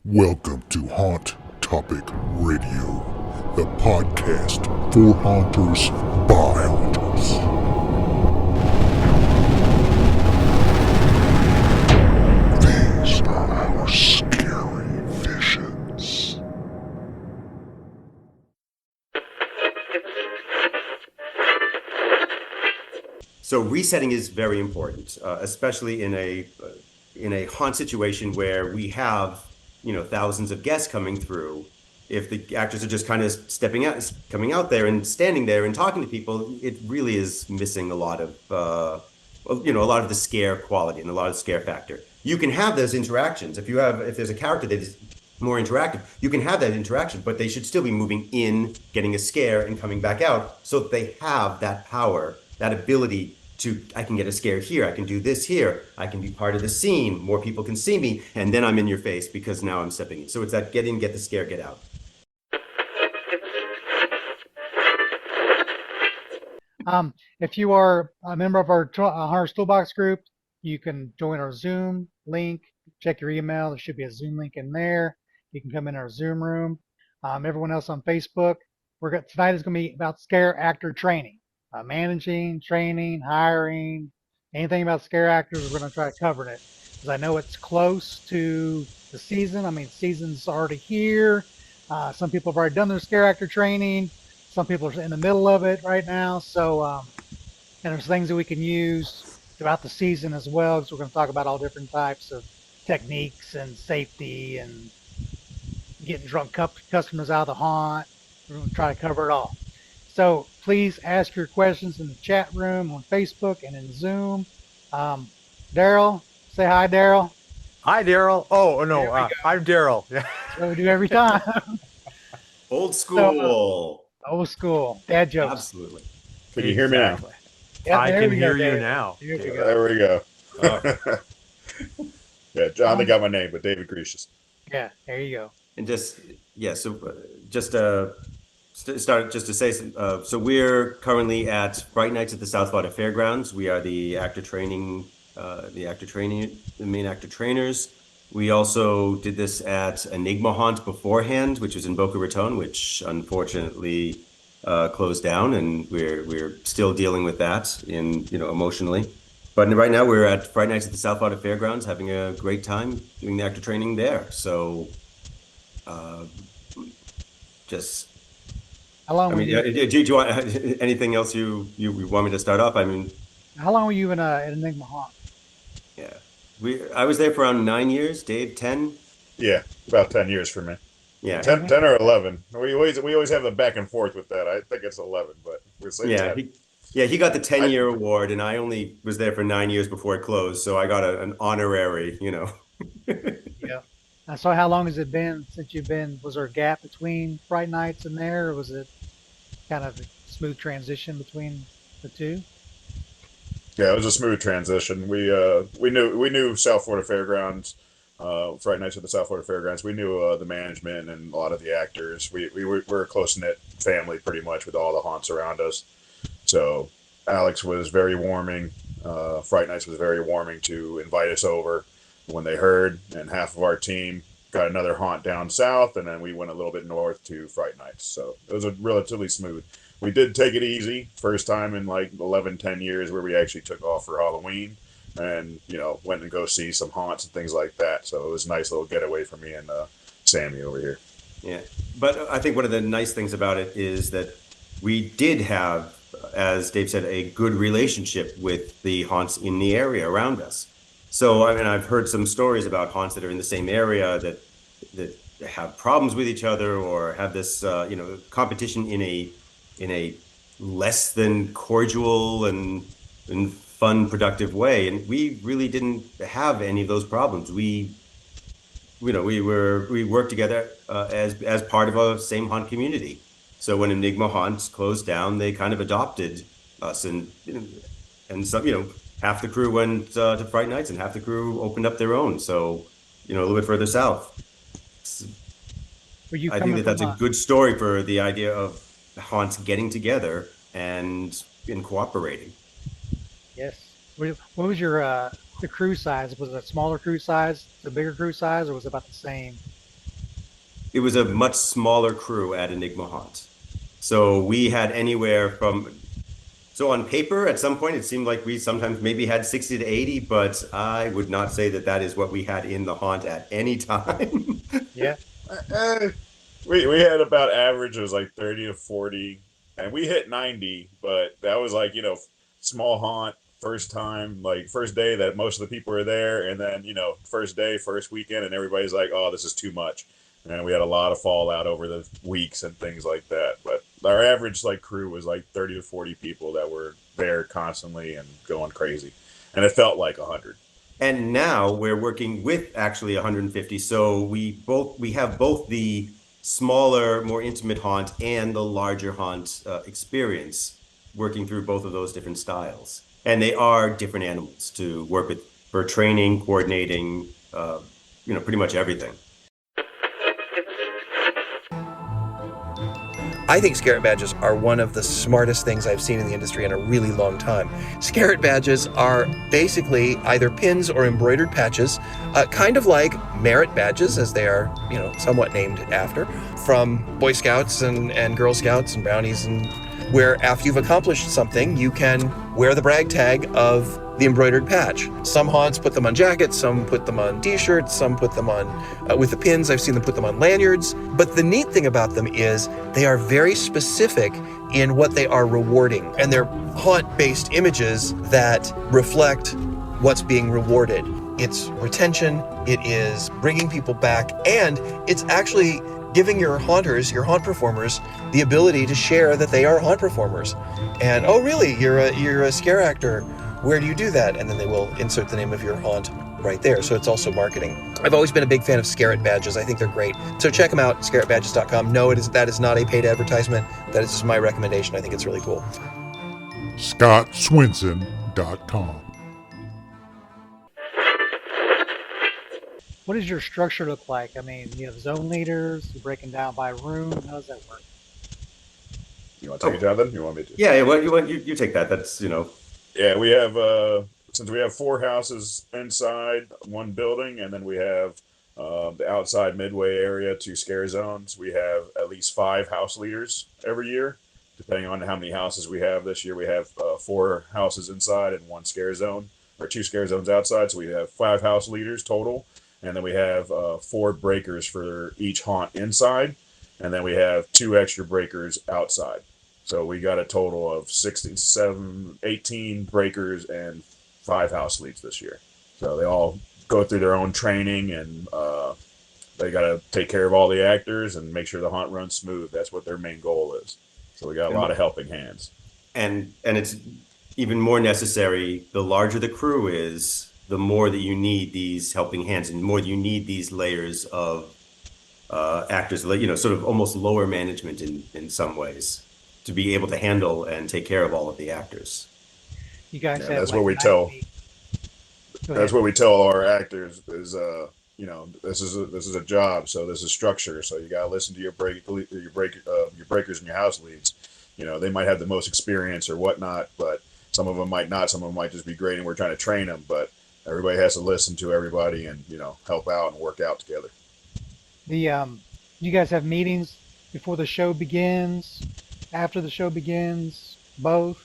Welcome to Haunt Topic Radio, the podcast for haunters by haunters. These are our scary visions. So resetting is very important, especially in a haunt situation where we have thousands of guests coming through. If the actors are just kind of coming out there and standing there and talking to people, it really is missing a lot of a lot of the scare quality and a lot of the scare factor. You can have those interactions if there's a character that is more interactive. You can have that interaction, but they should still be moving in, getting a scare, and coming back out, so that they have that power, that ability to, I can get a scare here, I can do this here, I can be part of the scene, more people can see me, and then I'm in your face because now I'm stepping in. So it's that get in, get the scare, get out. If you are a member of our Hunter's Toolbox group, you can join our Zoom link. Check your email. There should be a Zoom link in there. You can come in our Zoom room. Everyone else on Facebook, tonight is going to be about scare actor training, managing, training, hiring, anything about scare actors. We're going to try to cover it because I know it's close to the season. I mean, season's already here. Some people have already done their scare actor training. Some people are in the middle of it right now. So, and there's things that we can use throughout the season as well, because we're going to talk about all different types of techniques and safety and getting drunk customers out of the haunt. We're going to try to cover it all. So please ask your questions in the chat room on Facebook and in Zoom. Daryl, say hi, Daryl. Hi, Daryl. Oh, no, I'm Daryl. Yeah. That's what we do every time. Old school. Old school. Dad jokes. Absolutely. Can you hear me now? Yep, I can we hear go, you Dave. now. There we go. Yeah, John got my name, but David Gricius. Yeah, there you go. And just start just to say, so we're currently at Fright Nights at the South Florida Fairgrounds. We are the main actor trainers. We also did this at Enigma Haunt beforehand, which was in Boca Raton, which unfortunately closed down, and we're still dealing with that emotionally. But right now we're at Fright Nights at the South Florida Fairgrounds, having a great time doing the actor training there. So, just. How long? I mean, do you want anything else you want me to start off? I mean, how long were you in Enigma Haunt? Yeah, I was there for around 9 years. Dave, 10. Yeah, about 10 years for me. Yeah, 10 or 11. We always have the back and forth with that. I think it's 11, but we're saying he got the 10-year award, and I only was there for 9 years before it closed, so I got an honorary. Yeah. So how long has it been since you've been? Was there a gap between Fright Nights and there, or was it kind of a smooth transition between the two? Yeah, it was a smooth transition. We knew South Florida Fairgrounds, Fright Nights at the South Florida Fairgrounds. We knew the management and a lot of the actors. We're a close knit family, pretty much, with all the haunts around us. So Alex was very warming. Fright Nights was very warming to invite us over when they heard, and half of our team got another haunt down south, and then we went a little bit north to Fright Nights. So it was a relatively smooth. We did take it easy. First time in like 11, 10 years where we actually took off for Halloween and, went and go see some haunts and things like that. So it was a nice little getaway for me and Sammy over here. Yeah, but I think one of the nice things about it is that we did have, as Dave said, a good relationship with the haunts in the area around us. So, I mean, I've heard some stories about haunts that are in the same area that have problems with each other or have this, competition in a less than cordial and fun, productive way. And we really didn't have any of those problems. We worked together as part of a same haunt community. So when Enigma Haunt closed down, they kind of adopted us, and some, half the crew went to Fright Nights and half the crew opened up their own. So, a little bit further south. I think that's a good story for the idea of haunts getting together and cooperating. Yes. What was your the crew size? Was it a smaller crew size, the bigger crew size, or was it about the same? it was a much smaller crew at Enigma Haunt. So we had anywhere from, so on paper, at some point, it seemed like we sometimes maybe had 60 to 80, but I would not say that that is what we had in the haunt at any time. Yeah. We had about average, it was like 30 to 40, and we hit 90, but that was like, small haunt, first time, like first day that most of the people were there, and then, first day, first weekend, and everybody's like, oh, this is too much. And we had a lot of fallout over the weeks and things like that. But our average like crew was like 30 to 40 people that were there constantly and going crazy. And it felt like 100. And now we're working with actually 150. So we have both the smaller, more intimate haunt and the larger haunt experience, working through both of those different styles. And they are different animals to work with for training, coordinating, pretty much everything. I think Scarlet badges are one of the smartest things I've seen in the industry in a really long time. Scarlet badges are basically either pins or embroidered patches, kind of like merit badges, as they are, somewhat named after, from Boy Scouts and Girl Scouts and Brownies, and where after you've accomplished something, you can wear the brag tag of the embroidered patch. Some haunts put them on jackets, some put them on t-shirts, some put them on, with the pins, I've seen them put them on lanyards. But the neat thing about them is they are very specific in what they are rewarding. And they're haunt-based images that reflect what's being rewarded. It's retention, it is bringing people back, and it's actually giving your haunters, your haunt performers, the ability to share that they are haunt performers. And, oh really, you're a scare actor. Where do you do that? And then they will insert the name of your haunt right there. So it's also marketing. I've always been a big fan of Scarlet badges. I think they're great. So check them out, scarletbadges.com. No, that is not a paid advertisement. That is just my recommendation. I think it's really cool. ScottSwinson.com. What does your structure look like? I mean, you have zone leaders, you're breaking down by room. How does that work? You want to take it, Jonathan? You want me to? Yeah, you take that. That's, Yeah, we have, since we have 4 houses inside one building, and then we have the outside midway area, 2 scare zones, we have at least 5 house leaders every year, depending on how many houses we have. This year we have 4 houses inside and 1 scare zone, or 2 scare zones outside, so we have 5 house leaders total, and then we have 4 breakers for each haunt inside, and then we have 2 extra breakers outside. So we got a total of 18 breakers and 5 house leads this year. So they all go through their own training, and they got to take care of all the actors and make sure the haunt runs smooth. That's what their main goal is. So we got a lot of helping hands. And it's even more necessary, the larger the crew is, the more that you need these helping hands, and the more you need these layers of actors, sort of almost lower management in some ways, to be able to handle and take care of all of the actors. You guys have that's like what we tell. That's what we tell our actors is, this is a job, so this is structure. So you gotta listen to your breakers and your house leads. They might have the most experience or whatnot, but some of them might not. Some of them might just be great, and we're trying to train them. But everybody has to listen to everybody and help out and work out together. You guys have meetings before the show begins, after the show begins, both?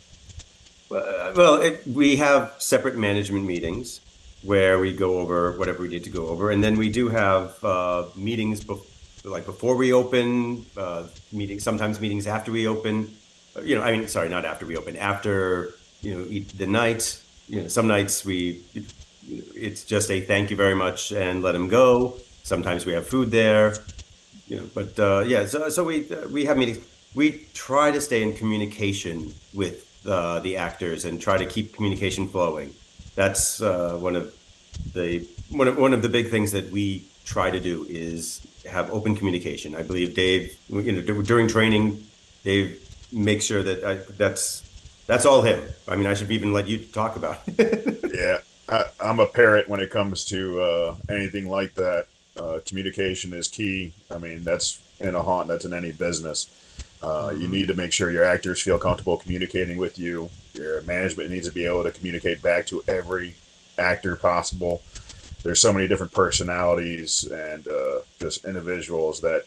Well, we have separate management meetings where we go over whatever we need to go over, and then we do have meetings before we open, sometimes meetings after we open. Not after we open, after the night. Some nights it's just a thank you very much and let them go. Sometimes we have food there, So we have meetings. We try to stay in communication with the actors and try to keep communication flowing. That's one of the big things that we try to do is have open communication. I believe Dave, during training, Dave makes sure that that's all him. I mean, I should even let you talk about it. Yeah, I'm a parrot when it comes to anything like that. Communication is key. I mean, that's in a haunt, that's in any business. You need to make sure your actors feel comfortable communicating with you. Your management needs to be able to communicate back to every actor possible. there's so many different personalities and just individuals that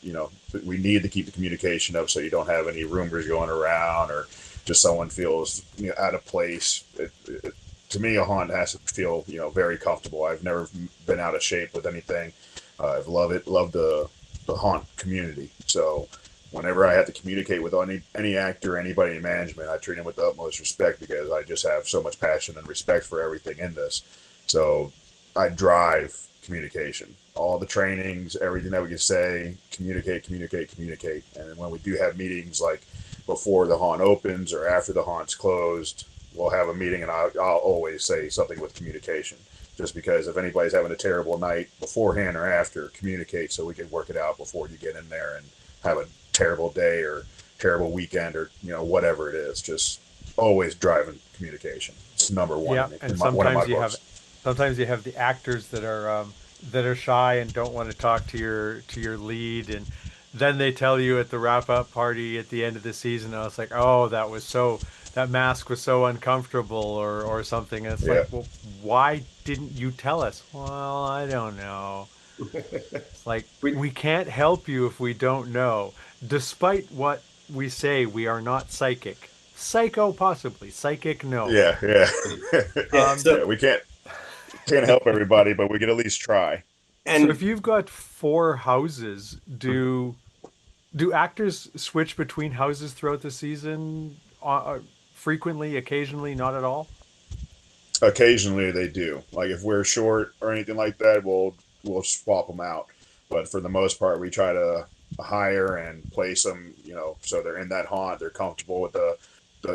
we need to keep the communication up so you don't have any rumors going around or just someone feels out of place. To me, a haunt has to feel very comfortable. I've never been out of shape with anything. I've loved the haunt community. So whenever I have to communicate with any actor, anybody in management, I treat them with the utmost respect because I just have so much passion and respect for everything in this. So I drive communication, all the trainings, everything that we can say, communicate. And then when we do have meetings like before the haunt opens or after the haunt's closed, we'll have a meeting and I'll always say something with communication. Just because if anybody's having a terrible night beforehand or after, communicate so we can work it out before you get in there and have a terrible day or terrible weekend or whatever it is. Just always driving communication. It's number one. Yeah, and sometimes you have the actors that are shy and don't want to talk to your lead, and then they tell you at the wrap up party at the end of the season, I was like, oh, that mask was so uncomfortable or something. And it's like, well, why didn't you tell us? Well, I don't know. It's like, we can't help you if we don't know. Despite what we say, we are not psychic. Psycho, possibly. Psychic, no. Yeah. We can't help everybody, but we can at least try. And so if you've got 4 houses, do actors switch between houses throughout the season? Frequently, occasionally, not at all? Occasionally they do. Like if we're short or anything like that, we'll swap them out. But for the most part, we try to hire and place them, so they're in that haunt. They're comfortable with the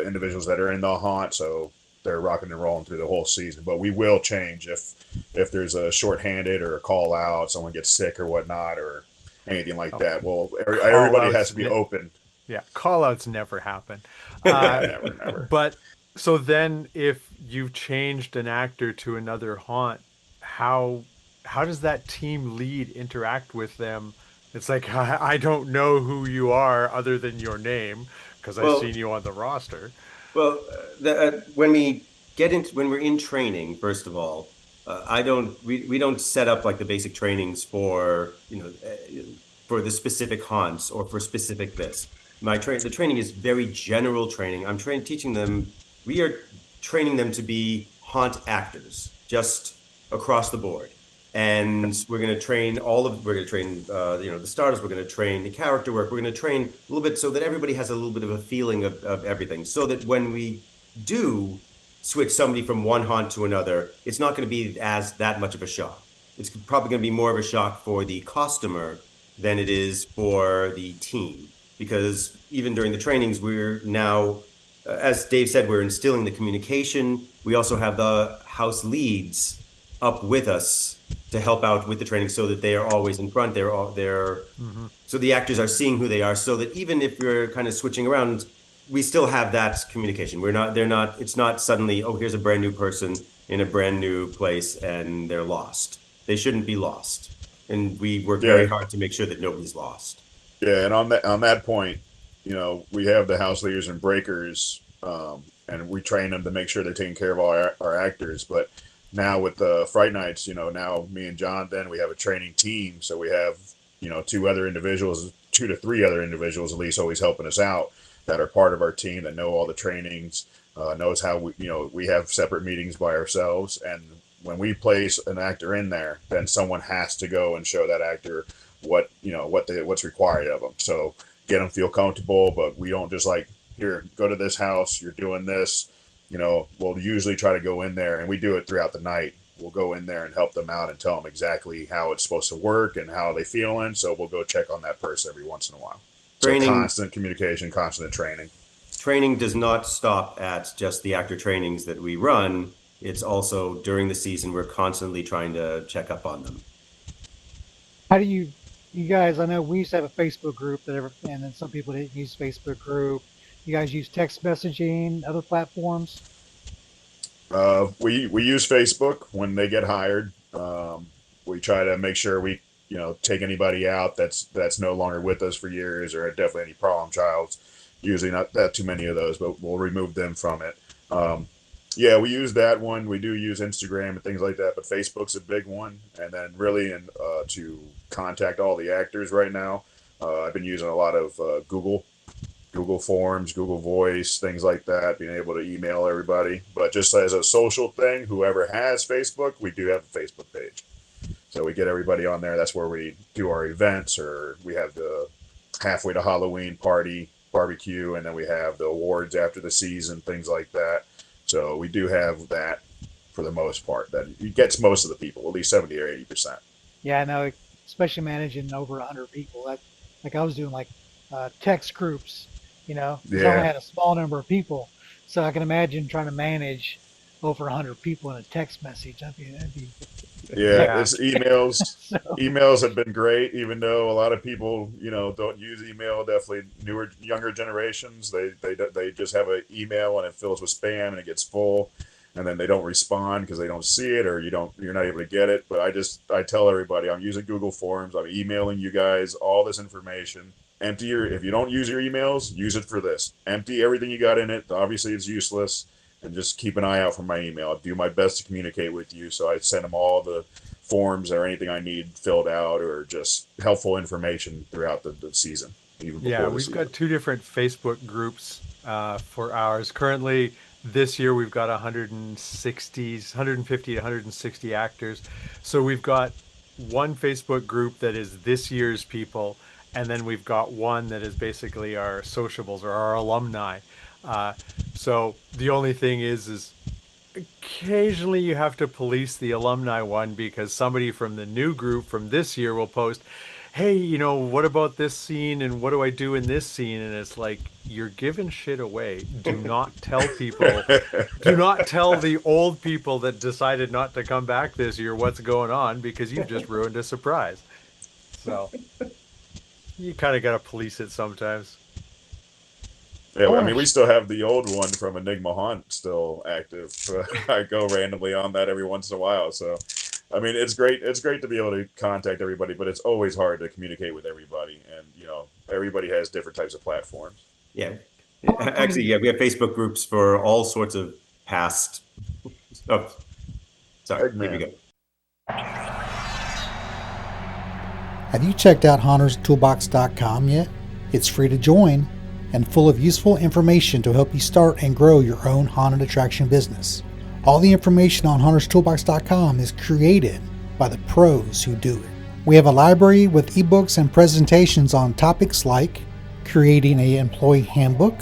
individuals that are in the haunt, so they're rocking and rolling through the whole season. But we will change if there's a shorthanded or a call out, someone gets sick or whatnot, or anything like that. Well, everybody has to be open. Yeah, call-outs never happen. Never. But so then if you've changed an actor to another haunt, how does that team lead interact with them? It's like, I don't know who you are other than your name because I've seen you on the roster. Well, when we're in training, first of all, we don't set up like the basic trainings for for the specific haunts or for specific this. The training is very general training. We are training them to be haunt actors, just across the board. And we're going to train the starters. We're going to train the character work. We're going to train a little bit so that everybody has a little bit of a feeling of everything, so that when we do switch somebody from one haunt to another, it's not going to be that much of a shock. It's probably going to be more of a shock for the costumer than it is for the team. Because even during the trainings, we're now, as Dave said, we're instilling the communication. We also have the house leads up with us to help out with the training, so that they are always in front. So the actors are seeing who they are, so that even if we're kind of switching around, we still have that communication. It's not suddenly, oh, here's a brand new person in a brand new place and they're lost. They shouldn't be lost. And we work very hard to make sure that nobody's lost. Yeah, and on that point, we have the house leaders and breakers, and we train them to make sure they're taking care of our actors. But now with the Fright Nights, now me and John, then we have a training team, so we have 2 to 3 other individuals at least always helping us out that are part of our team that know all the trainings, knows how we have separate meetings by ourselves, and when we place an actor in there, then someone has to go and show that actor what's required of them. So get them feel comfortable, but we don't just like, here, go to this house, you're doing this. We'll usually try to go in there, and we do it throughout the night. We'll go in there and help them out and tell them exactly how it's supposed to work and how they feeling. So we'll go check on that person every once in a while. So constant communication, constant training. Training does not stop at just the actor trainings that we run. It's also during the season, we're constantly trying to check up on them. How do you guys, I know we used to have a Facebook group and then some people didn't use Facebook group. You guys use text messaging, other platforms? We use Facebook when they get hired. We try to make sure we take anybody out that's no longer with us for years or definitely any problem childs. Usually not that too many of those, but we'll remove them from it. Yeah, we use that one. We do use Instagram and things like that, but Facebook's a big one. And then really, to contact all the actors right now, I've been using a lot of Google Forms, Google Voice, things like that, being able to email everybody. But just as a social thing, whoever has Facebook, we do have a Facebook page. So we get everybody on there. That's where we do our events, or we have the halfway to Halloween party, barbecue, and then we have the awards after the season, things like that. So we do have that for the most part. That it gets most of the people, at least 70 or 80%. Yeah, I know, especially managing over 100 people. That, like I was doing like text groups, 'cause I only Yeah. had a small number of people. So I can imagine trying to manage over 100 people in a text message. That'd be Yeah, hectic. Yeah. it's emails. So, Emails have been great, even though a lot of people, don't use email. Definitely newer, younger generations, they just have an email and it fills with spam and it gets full, and then they don't respond because they don't see it or you're not able to get it. But I tell everybody I'm using Google Forms. I'm emailing you guys all this information. If you don't use your emails, use it for this. Empty everything you got in it. Obviously, it's useless, and just keep an eye out for my email. I do my best to communicate with you, so I send them all the forms or anything I need filled out, or just helpful information throughout the season, even before Yeah, the we've season. got two different Facebook groups for ours. Currently, this year we've got 150 to 160 actors. So we've got one Facebook group that is this year's people, and then we've got one that is basically our sociables or our alumni. Uh, so the only thing is occasionally you have to police the alumni one because somebody from the new group from this year will post, hey, what about this scene and what do I do in this scene? And it's like, you're giving shit away. Do not tell the old people that decided not to come back this year what's going on, because you've just ruined a surprise. So you kind of got to police it sometimes. I Yeah, I want mean, we to. still have the old one from Enigma Haunt still active. I go randomly on that every once in a while. So, I mean, it's great. It's great to be able to contact everybody, but it's always hard to communicate with everybody. And, everybody has different types of platforms. Yeah. I want to come to Actually, you. yeah, we have Facebook groups for all sorts of past. Oh, sorry. Here we Eggman. go. Have you checked out HauntersToolbox.com yet? It's free to join and full of useful information to help you start and grow your own haunted attraction business. All the information on HauntersToolbox.com is created by the pros who do it. We have a library with ebooks and presentations on topics like creating an employee handbook,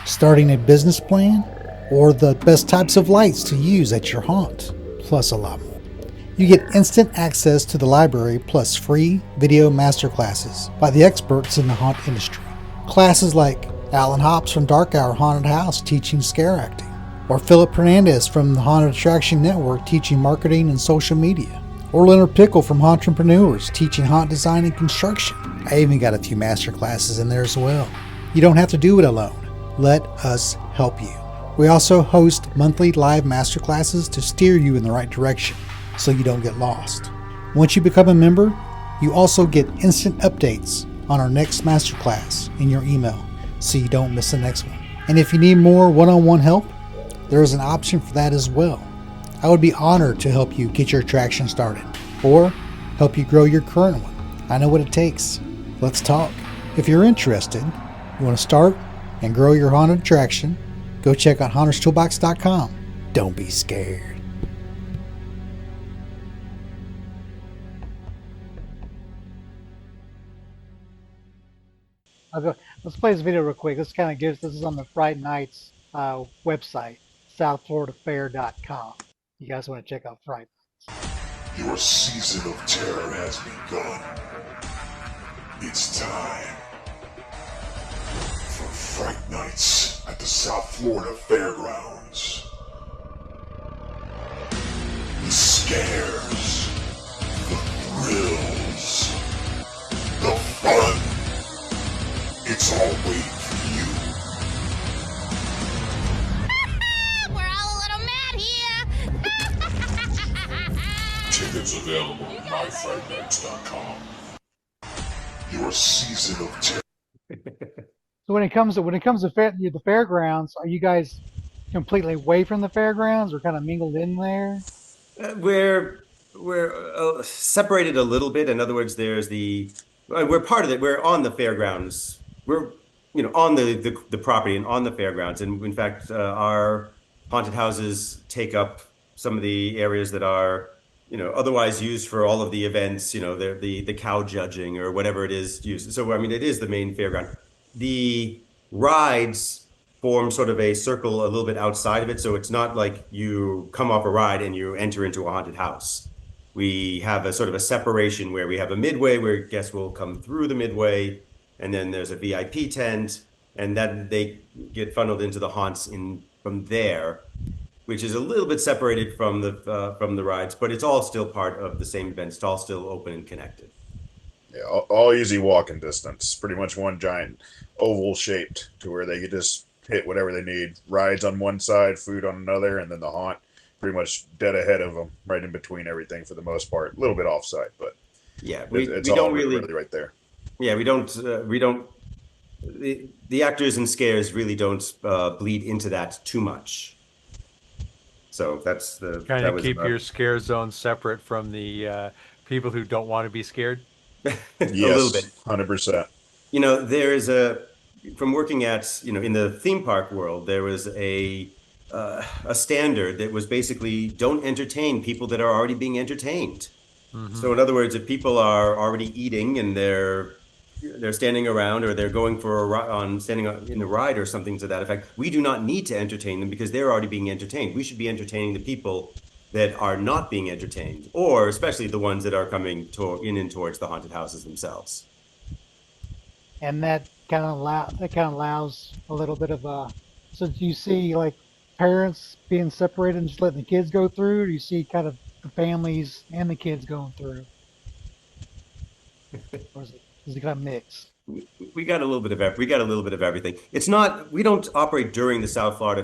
starting a business plan, or the best types of lights to use at your haunt, plus a lot more. You get instant access to the library plus free video masterclasses by the experts in the haunt industry. Classes like Alan Hops from Dark Hour Haunted House teaching scare acting, or Philip Hernandez from the Haunted Attraction Network teaching marketing and social media, or Leonard Pickle from Hauntpreneurs teaching haunt design and construction. I even got a few master classes in there as well. You don't have to do it alone. Let us help you. We also host monthly live masterclasses to steer you in the right direction so you don't get lost. Once you become a member, you also get instant updates on our next masterclass in your email so you don't miss the next one. And if you need more one-on-one help, there is an option for that as well. I would be honored to help you get your attraction started or help you grow your current one. I know what it takes. Let's talk. If you're interested, you want to start and grow your haunted attraction, go check out HauntersToolbox.com. Don't be scared. Let's play this video real quick. This kind of gives. This is on the Fright Nights website, SouthFloridaFair.com. You guys want to check out Fright Nights? Your season of terror has begun. It's time for Fright Nights at the South Florida Fairgrounds. The scares, the thrills, the fun. It's all waiting for you. We're all a little mad here. Tickets available at myfrightnights.com. Your season of terror. So when it comes to the fairgrounds, are you guys completely away from the fairgrounds or kind of mingled in there? We're separated a little bit. In other words, there's we're part of it. We're on the fairgrounds. We're on the property and on the fairgrounds. And in fact, our haunted houses take up some of the areas that are otherwise used for all of the events. The cow judging or whatever it is used. So I mean, it is the main fairground. The rides form sort of a circle a little bit outside of it. So it's not like you come off a ride and you enter into a haunted house. We have a sort of a separation where we have a midway where guests will come through the midway, and then there's a VIP tent, and then they get funneled into the haunts from there, which is a little bit separated from the rides, but it's all still part of the same event. It's all still open and connected. Yeah, all easy walking distance. Pretty much one giant oval shaped to where they could just hit whatever they need. Rides on one side, food on another, and then the haunt pretty much dead ahead of them, right in between everything for the most part. A little bit offside, but yeah, it's we all don't really right there. Yeah, we don't. The actors and scares really don't bleed into that too much. So that's Kind that of was keep about- your scare zone separate from the people who don't want to be scared. a little bit. 100%. There is from working at in the theme park world, there was a standard that was basically don't entertain people that are already being entertained. So in other words, if people are already eating and they're standing around or they're going for standing in the ride or something to that effect, we do not need to entertain them because they're already being entertained. We should be entertaining the people that are not being entertained, or especially the ones that are coming in and towards the haunted houses themselves. And that kind of allows a little bit of a. So do you see like parents being separated and just letting the kids go through, or do you see kind of the families and the kids going through? Or is it kind of mixed? We got a little bit of we got a little bit of everything. It's not, we don't operate during the South Florida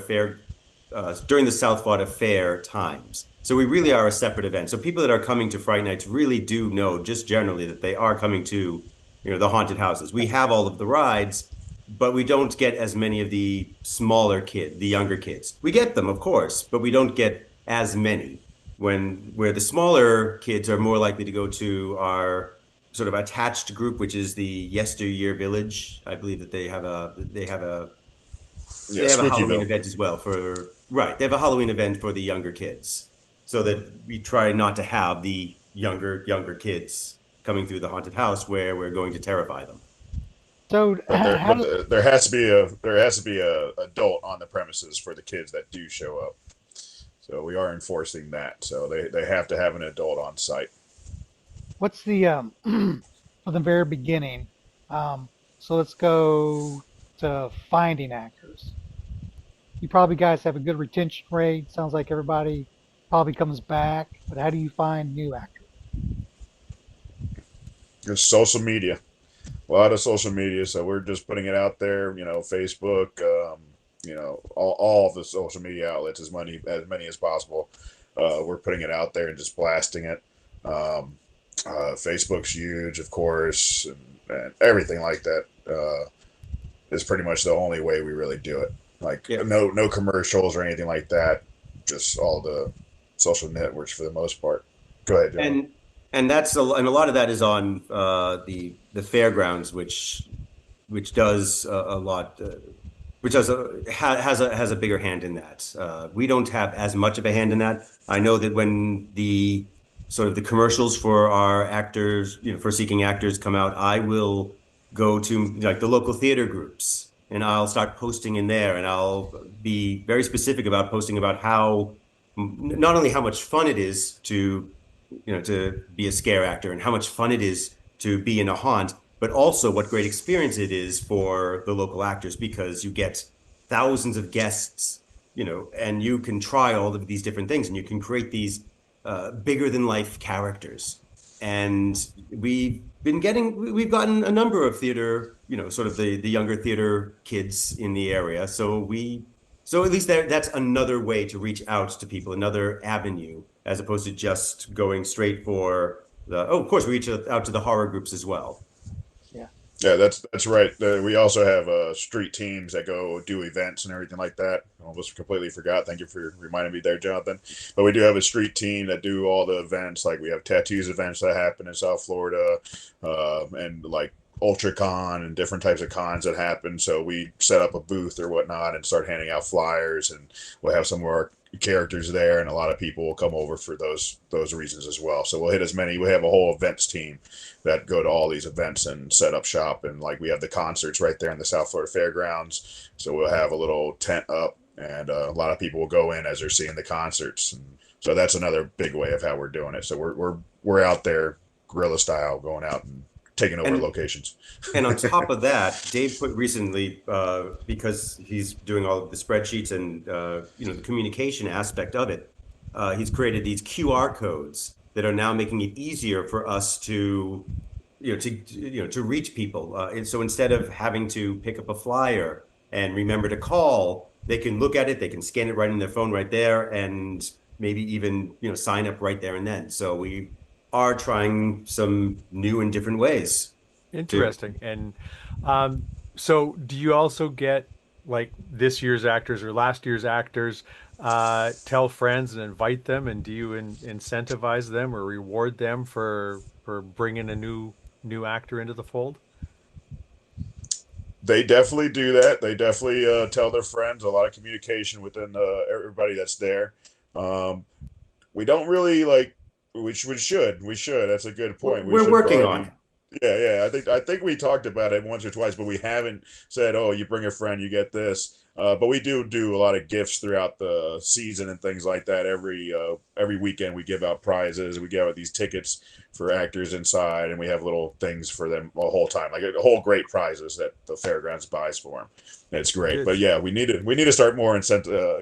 Fair times. So we really are a separate event. So people that are coming to Fright Nights really do know just generally that they are coming to, the haunted houses. We have all of the rides, but we don't get as many of the smaller the younger kids. We get them, of course, but we don't get as many. Where the smaller kids are more likely to go to our sort of attached group, which is the Yesteryear Village. I believe that they have a Halloween event as well they have a Halloween event for the younger kids, so that we try not to have the younger kids coming through the haunted house where we're going to terrify them. So There has to be a adult on the premises for the kids that do show up. So we are enforcing that. So they have to have an adult on site. what's the from the very beginning? So let's go to finding actors. You probably guys have a good retention rate. Sounds like everybody probably comes back. But how do you find new actors? Just social media, a lot of social media. So we're just putting it out there. Facebook. All of the social media outlets, as many as possible. We're putting it out there and just blasting it. Facebook's huge, of course, and everything like that is pretty much the only way we really do it. No commercials or anything like that. Just all the social networks for the most part. Go ahead, John. And that's a lot of that is on the fairgrounds, which does a lot. Which has a bigger hand in that. We don't have as much of a hand in that. I know that when the sort of the commercials for our actors, for seeking actors come out, I will go to like the local theater groups and I'll start posting in there, and I'll be very specific about posting about not only how much fun it is to be a scare actor and how much fun it is to be in a haunt, but also what great experience it is for the local actors, because you get thousands of guests, and you can try all of these different things and you can create these bigger than life characters. And we've gotten a number of theater, sort of the younger theater kids in the area. So at least that's another way to reach out to people, another avenue, as opposed to just going straight for of course we reach out to the horror groups as well. Yeah. Yeah, that's right. We also have street teams that go do events and everything like that. I almost completely forgot. Thank you for reminding me there, Jonathan. But we do have a street team that do all the events. Like we have tattoos events that happen in South Florida, and like UltraCon and different types of cons that happen. So we set up a booth or whatnot and start handing out flyers, and we'll have some of our characters there, and a lot of people will come over for those reasons as well. So we'll hit as many. We have a whole events team that go to all these events and set up shop. And like we have the concerts right there in the South Florida Fairgrounds, so we'll have a little tent up, and a lot of people will go in as they're seeing the concerts. And so that's another big way of how we're doing it. So we're out there guerrilla style, going out and taking over And locations. And on top of that, Dave put recently, because he's doing all of the spreadsheets and the communication aspect of it, he's created these QR codes that are now making it easier for us to, to reach people. And so instead of having to pick up a flyer and remember to call, they can look at it, they can scan it right in their phone right there, and maybe even sign up right there and then. So we are trying some new and different ways. Interesting. And so do you also get like this year's actors or last year's actors tell friends and invite them, and do you incentivize them or reward them for bringing a new actor into the fold? They definitely do that. They definitely tell their friends. A lot of communication within everybody that's there. Um, we don't really like. We should. That's a good point. We We're should working on probably. it. Yeah. I think we talked about it once or twice, but we haven't said, "Oh, you bring a friend, you get this." But we do a lot of gifts throughout the season and things like that. Every weekend we give out prizes. We give out these tickets for actors inside, and we have little things for them the whole time, like a whole great prizes that the fairgrounds buys for them. It's great. But Good. yeah, we need to start more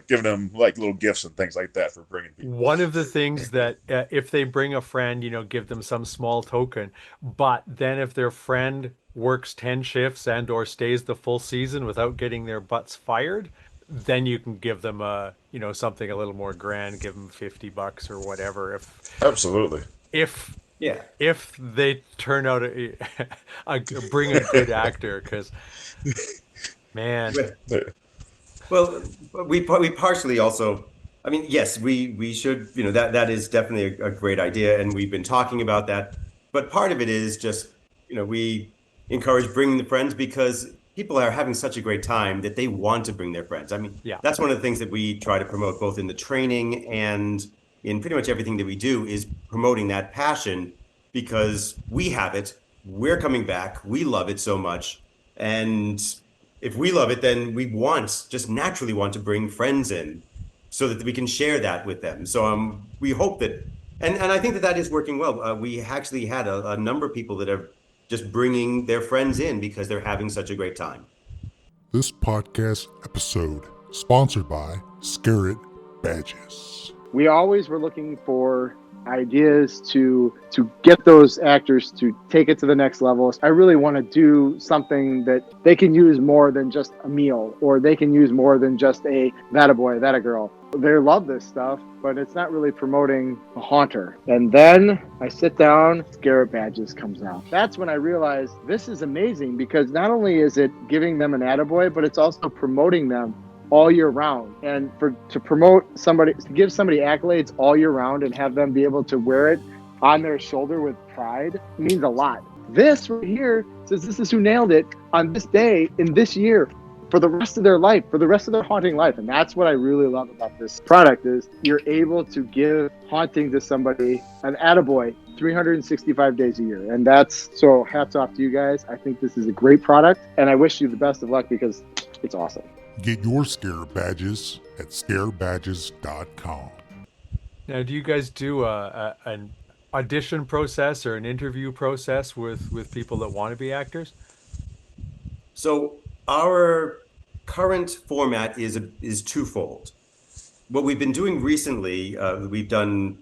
giving them like little gifts and things like that for bringing people. One of the things that if they bring a friend, give them some small token. But then if their friend works 10 shifts and or stays the full season without getting their butts fired, then you can give them something a little more grand, give them $50 or whatever. Absolutely. If Yeah. if they turn out a bring a good actor, because man, Well, we partially also, I mean, yes, we should, that is definitely a great idea, and we've been talking about that. But part of it is just, we encourage bringing the friends because people are having such a great time that they want to bring their friends. I mean, yeah. that's one of the things that we try to promote both in the training and in pretty much everything that we do is promoting that passion because we have it, we're coming back, we love it so much, and if we love it, then we just naturally want to bring friends in so that we can share that with them. So we hope that, and I think that is working well. We actually had a number of people that are just bringing their friends in because they're having such a great time. This podcast episode sponsored by Scarlet Badges. We always were looking for ideas to get those actors to take it to the next level. I really want to do something that they can use more than just a meal, or they can use more than just that a boy, that a girl. They love this stuff, but it's not really promoting a haunter. And then I sit down, Scarlet Badges comes out. That's when I realized this is amazing because not only is it giving them an attaboy, but it's also promoting them all year round. And to promote somebody, to give somebody accolades all year round and have them be able to wear it on their shoulder with pride means a lot. This right here says this is who nailed it on this day in this year for the rest of their life, for the rest of their haunting life. And that's what I really love about this product is you're able to give haunting to somebody an attaboy 365 days a year. And so hats off to you guys. I think this is a great product and I wish you the best of luck because it's awesome. Get your Scare Badges at scarebadges.com. Now, do you guys do an audition process or an interview process with people that want to be actors? So our current format is twofold. What we've been doing recently, we've done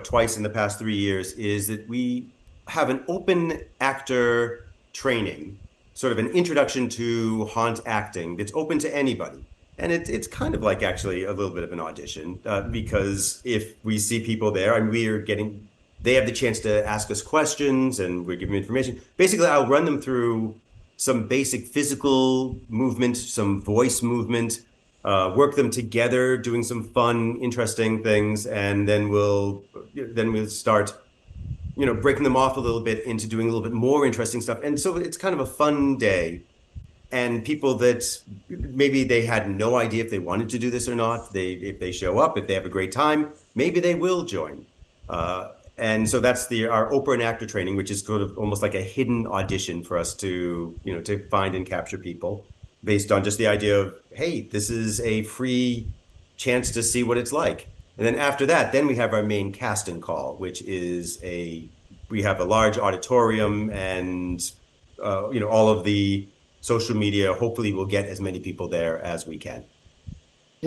twice in the past 3 years, is that we have an open actor training, sort of an introduction to haunt acting that's open to anybody. And it's kind of like actually a little bit of an audition because if we see people there and we are getting they have the chance to ask us questions and we give them information. Basically, I'll run them through some basic physical movement, some voice movement, work them together, doing some fun, interesting things, and then we'll start, breaking them off a little bit into doing a little bit more interesting stuff. And so it's kind of a fun day. And people that maybe they had no idea if they wanted to do this or not, if they show up, if they have a great time, maybe they will join. And so that's our Oprah and actor training, which is sort of almost like a hidden audition for us to find and capture people based on just the idea of, hey, this is a free chance to see what it's like. And then after that, then we have our main casting call, which is we have a large auditorium and, all of the social media. Hopefully we'll get as many people there as we can.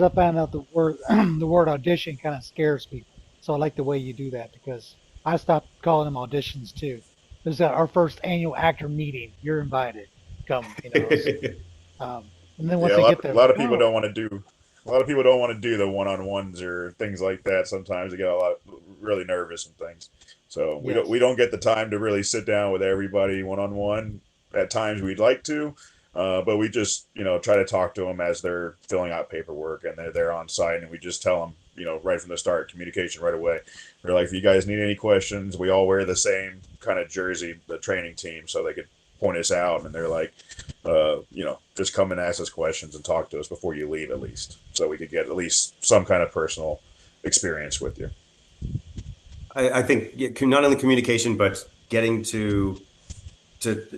I found out the word the word audition kind of scares people. So I like the way you do that because I stopped calling them auditions too. This is our first annual actor meeting. You're invited. Come, and then once they get there, a lot of people don't want to do. A lot of people don't want to do the one-on-ones or things like that. Sometimes they get really nervous and things. So we don't get the time to really sit down with everybody one-on-one. At times we'd like to, but we just try to talk to them as they're filling out paperwork and they're there on site, and we just tell them right from the start, communication right away. We're like, if you guys need any questions, we all wear the same kind of jersey, the training team, so they could point us out, and they're like, just come and ask us questions and talk to us before you leave, at least, so we could get at least some kind of personal experience with you. I think not only communication, but getting to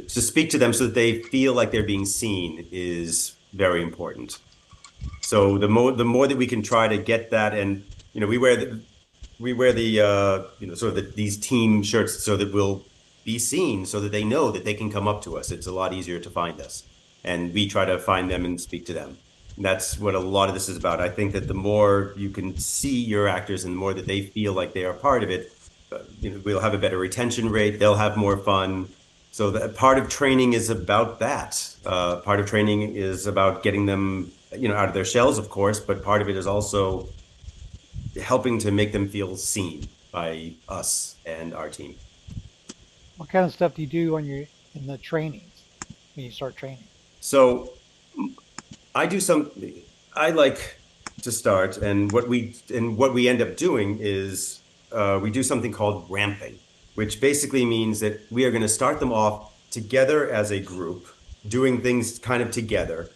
speak to them so that they feel like they're being seen is very important. So the more that we can try to get that, and we wear the sort of these team shirts so that we'll be seen, so that they know that they can come up to us. It's a lot easier to find us, and we try to find them and speak to them. And that's what a lot of this is about. I think that the more you can see your actors and the more that they feel like they are part of it, we'll have a better retention rate. They'll have more fun. So that part of training is about that. Part of training is about getting them, out of their shells, of course, but part of it is also helping to make them feel seen by us and our team. What kind of stuff do you do in the trainings when you start training? So I like to start, and what we end up doing is we do something called ramping, which basically means that we are going to start them off together as a group, doing things kind of together.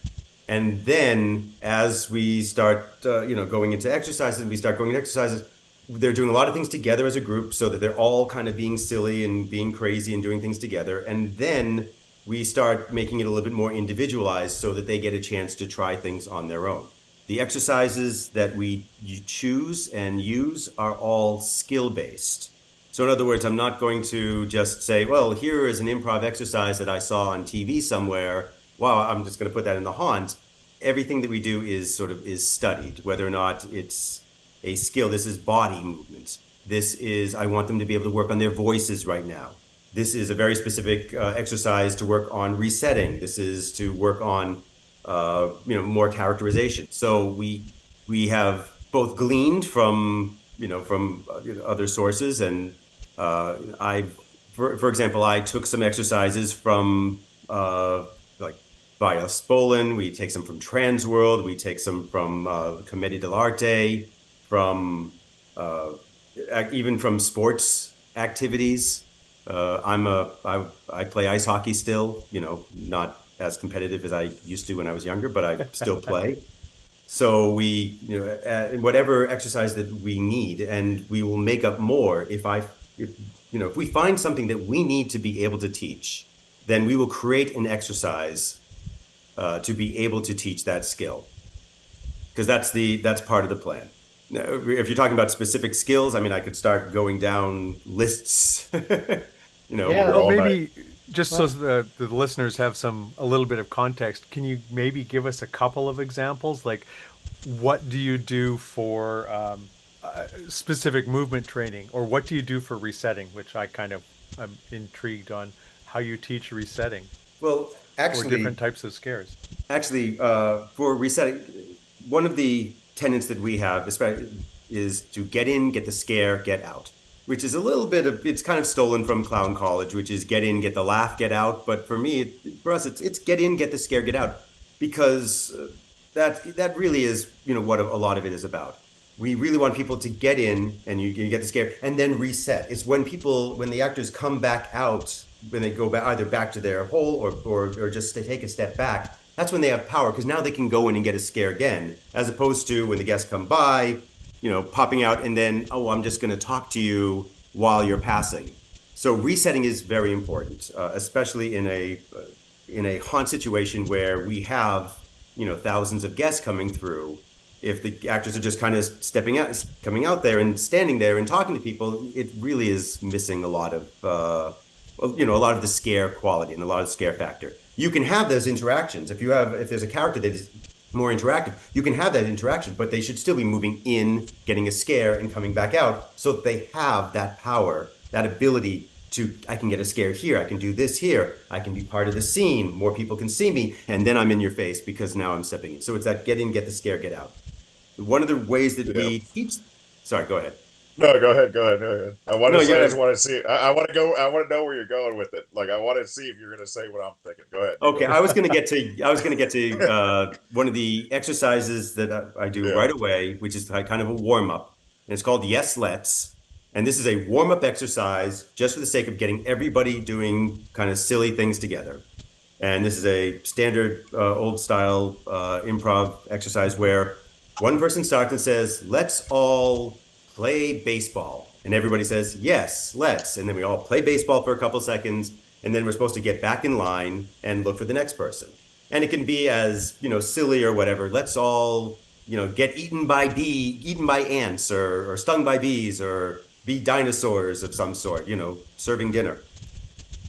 And then as we start, going into exercises, they're doing a lot of things together as a group so that they're all kind of being silly and being crazy and doing things together. And then we start making it a little bit more individualized so that they get a chance to try things on their own. The exercises that you choose and use are all skill-based. So in other words, I'm not going to just say, well, here is an improv exercise that I saw on TV somewhere. Wow, I'm just going to put that in the haunt. Everything that we do is studied, whether or not it's a skill. This is body movement. This is, I want them to be able to work on their voices right now. This is a very specific exercise to work on resetting. This is to work on, more characterization. So we have both gleaned from other sources, and for example, I took some exercises from Via Spolin. We take some from Transworld. We take some from Commedia dell'arte, from even from sports activities. I play ice hockey still, not as competitive as I used to when I was younger, but I still play. So we, whatever exercise that we need, and we will make up more if we find something that we need to be able to teach, then we will create an exercise to be able to teach that skill, because that's part of the plan. Now, if you're talking about specific skills, I mean, I could start going down lists. Maybe just so the listeners have a little bit of context, can you maybe give us a couple of examples? Like, what do you do for specific movement training, or what do you do for resetting? Which I'm intrigued on how you teach resetting. Well, actually, or different types of scares. Actually, for resetting, one of the tenets that we have is to get in, get the scare, get out. which is a little bit of, it's kind of stolen from clown college, which is get in, get the laugh, get out. But for me, for us, it's get in, get the scare, get out, because that really is, what a lot of it is about. We really want people to get in and you get the scare and then reset. It's when the actors come back out, when they go back either back to their hole or just to take a step back, that's when they have power, because now they can go in and get a scare again, as opposed to when the guests come by, popping out and then, oh, I'm just going to talk to you while you're passing. So resetting is very important, especially in a haunt situation where we have, thousands of guests coming through. If the actors are just kind of coming out there and standing there and talking to people, it really is missing a lot of, a lot of the scare quality and a lot of the scare factor. You can have those interactions. If there's a character that is more interactive, you can have that interaction, but they should still be moving in, getting a scare and coming back out, so that they have that power, that ability to, I can get a scare here, I can do this here, I can be part of the scene, more people can see me, and then I'm in your face because now I'm stepping in. So it's that get in, get the scare, get out. One of the ways that we teach, sorry, go ahead. No, go ahead. I just want to see. I want to go. I want to know where you're going with it. Like, I want to see if you're going to say what I'm thinking. Go ahead. Okay, I was going to get to one of the exercises that I do right away, which is kind of a warm up, and it's called Yes Let's. And this is a warm up exercise just for the sake of getting everybody doing kind of silly things together. And this is a standard old style improv exercise where one person starts and says, "Let's all play baseball." And everybody says, "Yes, let's." And then we all play baseball for a couple seconds. And then we're supposed to get back in line and look for the next person. And it can be as, silly or whatever. Let's all, get eaten by ants or stung by bees or be dinosaurs of some sort, serving dinner.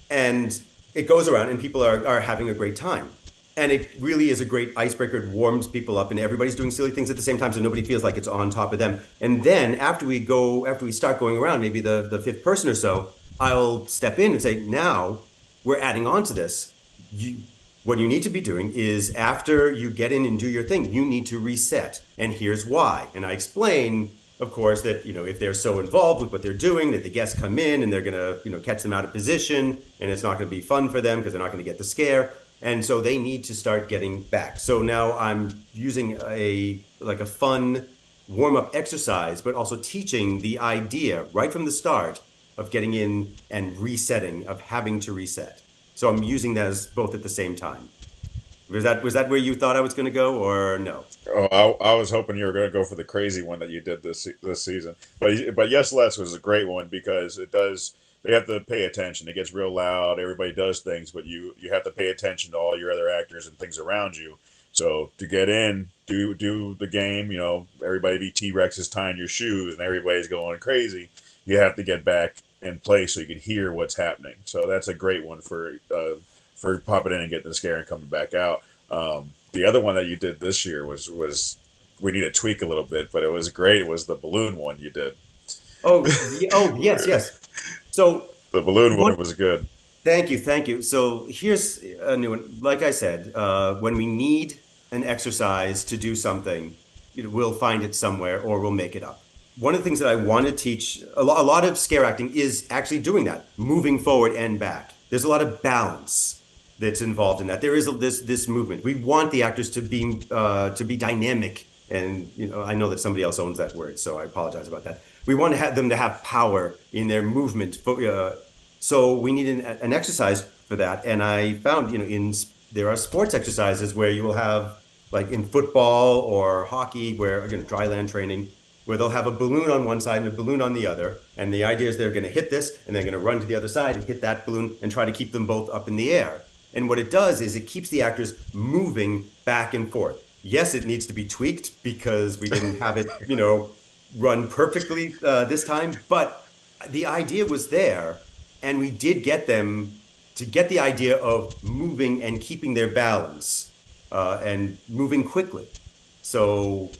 And it goes around and people are having a great time. And it really is a great icebreaker. It warms people up and everybody's doing silly things at the same time, so nobody feels like it's on top of them. And then after we start going around, maybe the fifth person or so, I'll step in and say, now we're adding on to this. What you need to be doing is, after you get in and do your thing, you need to reset. And here's why. And I explain, of course, that, if they're so involved with what they're doing, that the guests come in and they're going to, catch them out of position, and it's not going to be fun for them because they're not going to get the scare. And so they need to start getting back. So now I'm using a fun warm-up exercise, but also teaching the idea right from the start of getting in and resetting, of having to reset. So I'm using that as both at the same time. Was that where you thought I was going to go, or no? Oh, I was hoping you were going to go for the crazy one that you did this season. But Yes Let's was a great one, because it does. They have to pay attention. It gets real loud. Everybody does things, but you have to pay attention to all your other actors and things around you. So to get in, do the game, everybody be T-Rexes tying your shoes and everybody's going crazy. You have to get back and play so you can hear what's happening. So that's a great one for popping in and getting the scare and coming back out. The other one that you did this year was we need to tweak a little bit, but it was great. It was the balloon one you did. Oh, yes. So the balloon one was good. Thank you. So here's a new one. Like I said, when we need an exercise to do something, we'll find it somewhere or we'll make it up. One of the things that I want to teach, a lot of scare acting is actually doing that, moving forward and back. There's a lot of balance that's involved in that. There is this movement. We want the actors to be dynamic, and I know that somebody else owns that word, so I apologize about that. We want to have them to have power in their movement. So we need an exercise for that. And I found, there are sports exercises where you will have, like in football or hockey, where, again, dry land training, where they'll have a balloon on one side and a balloon on the other. And the idea is they're going to hit this and they're going to run to the other side and hit that balloon and try to keep them both up in the air. And what it does is it keeps the actors moving back and forth. Yes, it needs to be tweaked because we didn't have it, run perfectly this time, but the idea was there, and we did get them to get the idea of moving and keeping their balance and moving quickly. So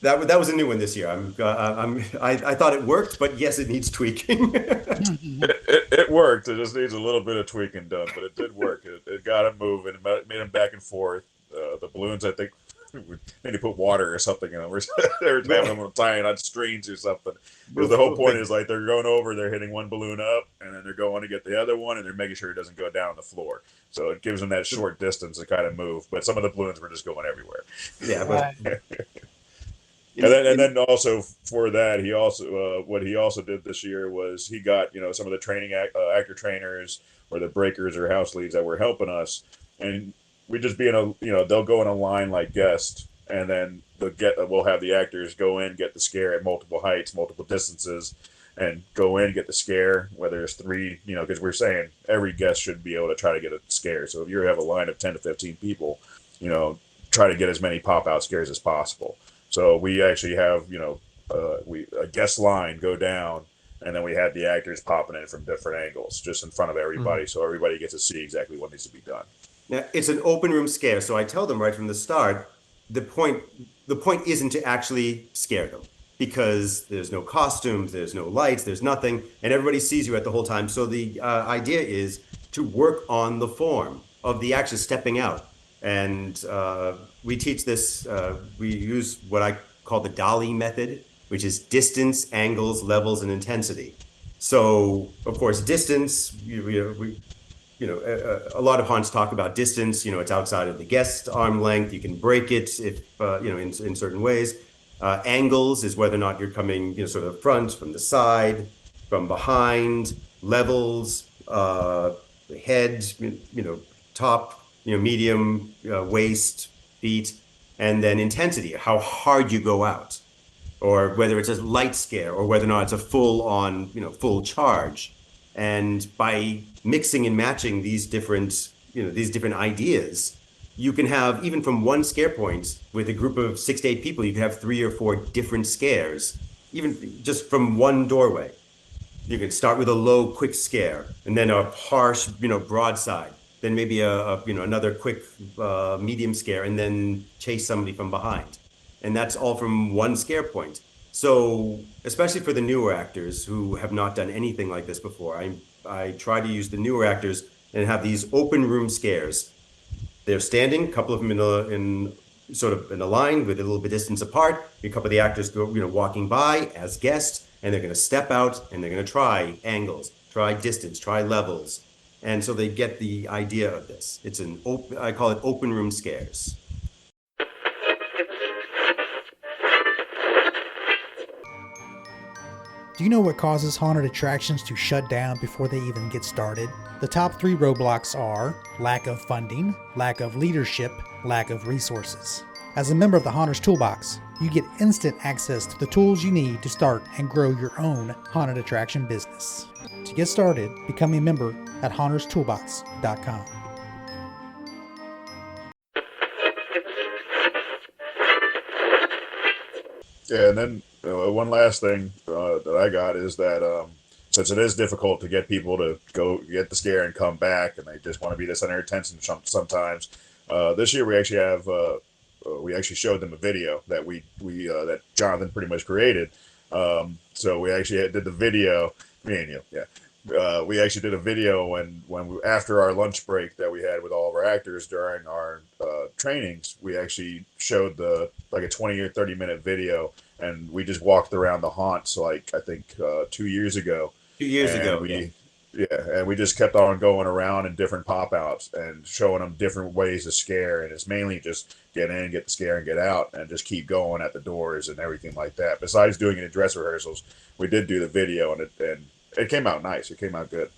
that was a new one this year. I thought it worked, but yes, it needs tweaking. It worked. It just needs a little bit of tweaking done, but it did work. It got them moving. It made them back and forth. The balloons, I think, we need to put water or something in them. They were having them tying on strings or something. Because the whole point is like they're going over, they're hitting one balloon up, and then they're going to get the other one, and they're making sure it doesn't go down on the floor. So it gives them that short distance to kind of move. But some of the balloons were just going everywhere. Yeah, Right. but And then also for that, he also what he also did this year was he got some of the training actor trainers or the breakers or house leads that were helping us, and we just be in a they'll go in a line like guest, and then we'll have the actors go in, get the scare at multiple heights, multiple distances, and go in, get the scare, whether it's three, because we're saying every guest should be able to try to get a scare. So if you have a line of 10 to 15 people, try to get as many pop out scares as possible. So we actually have, a guest line go down, and then we had the actors popping in from different angles, just in front of everybody, so everybody gets to see exactly what needs to be done. now it's an open room scare, so I tell them right from the start, the point isn't to actually scare them, because there's no costumes, there's no lights, there's nothing, and everybody sees you at the whole time. So the idea is to work on the form of the action stepping out. And we teach this, we use what I call the Dolly method, which is distance, angles, levels, and intensity. So, of course, distance, a lot of haunts talk about distance, it's outside of the guest arm length. You can break it if, in certain ways. Angles is whether or not you're coming, sort of front, from the side, from behind. Levels, head, top, medium, waist, feet, and then intensity, how hard you go out, or whether it's a light scare, or whether or not it's a full-on, full charge. And by mixing and matching these different ideas, you can have, even from one scare point, with a group of 6 to 8 people, you can have 3 or 4 different scares, even just from one doorway. You can start with a low, quick scare, and then a harsh, broadside. Then maybe another quick medium scare, and then chase somebody from behind. And that's all from one scare point. So, especially for the newer actors who have not done anything like this before, I try to use the newer actors and have these open room scares. They're standing, a couple of them in a line with a little bit distance apart. A couple of the actors go, walking by as guests, and they're going to step out and they're going to try angles, try distance, try levels. And so they get the idea of this. It's I call it open room scares. Do you know what causes haunted attractions to shut down before they even get started? The top 3 roadblocks are lack of funding, lack of leadership, lack of resources. As a member of the Haunters Toolbox, you get instant access to the tools you need to start and grow your own haunted attraction business. To get started, become a member at haunterstoolbox.com. Yeah, and then one last thing that I got is that since it is difficult to get people to go get the scare and come back, and they just want to be the center of attention sometimes, this year we actually showed them a video that that Jonathan pretty much created. So we actually did the video, me and you, yeah. We actually did a video after our lunch break that we had with all of our actors during our trainings. We actually showed a 20 or 30-minute video, and we just walked around the haunts I think 2 years ago. 2 years ago, and we just kept on going around in different pop-outs and showing them different ways to scare, and it's mainly just get in, get the scare, and get out, and just keep going at the doors and everything like that. Besides doing it in dress rehearsals, we did do the video, and it came out nice. It came out good.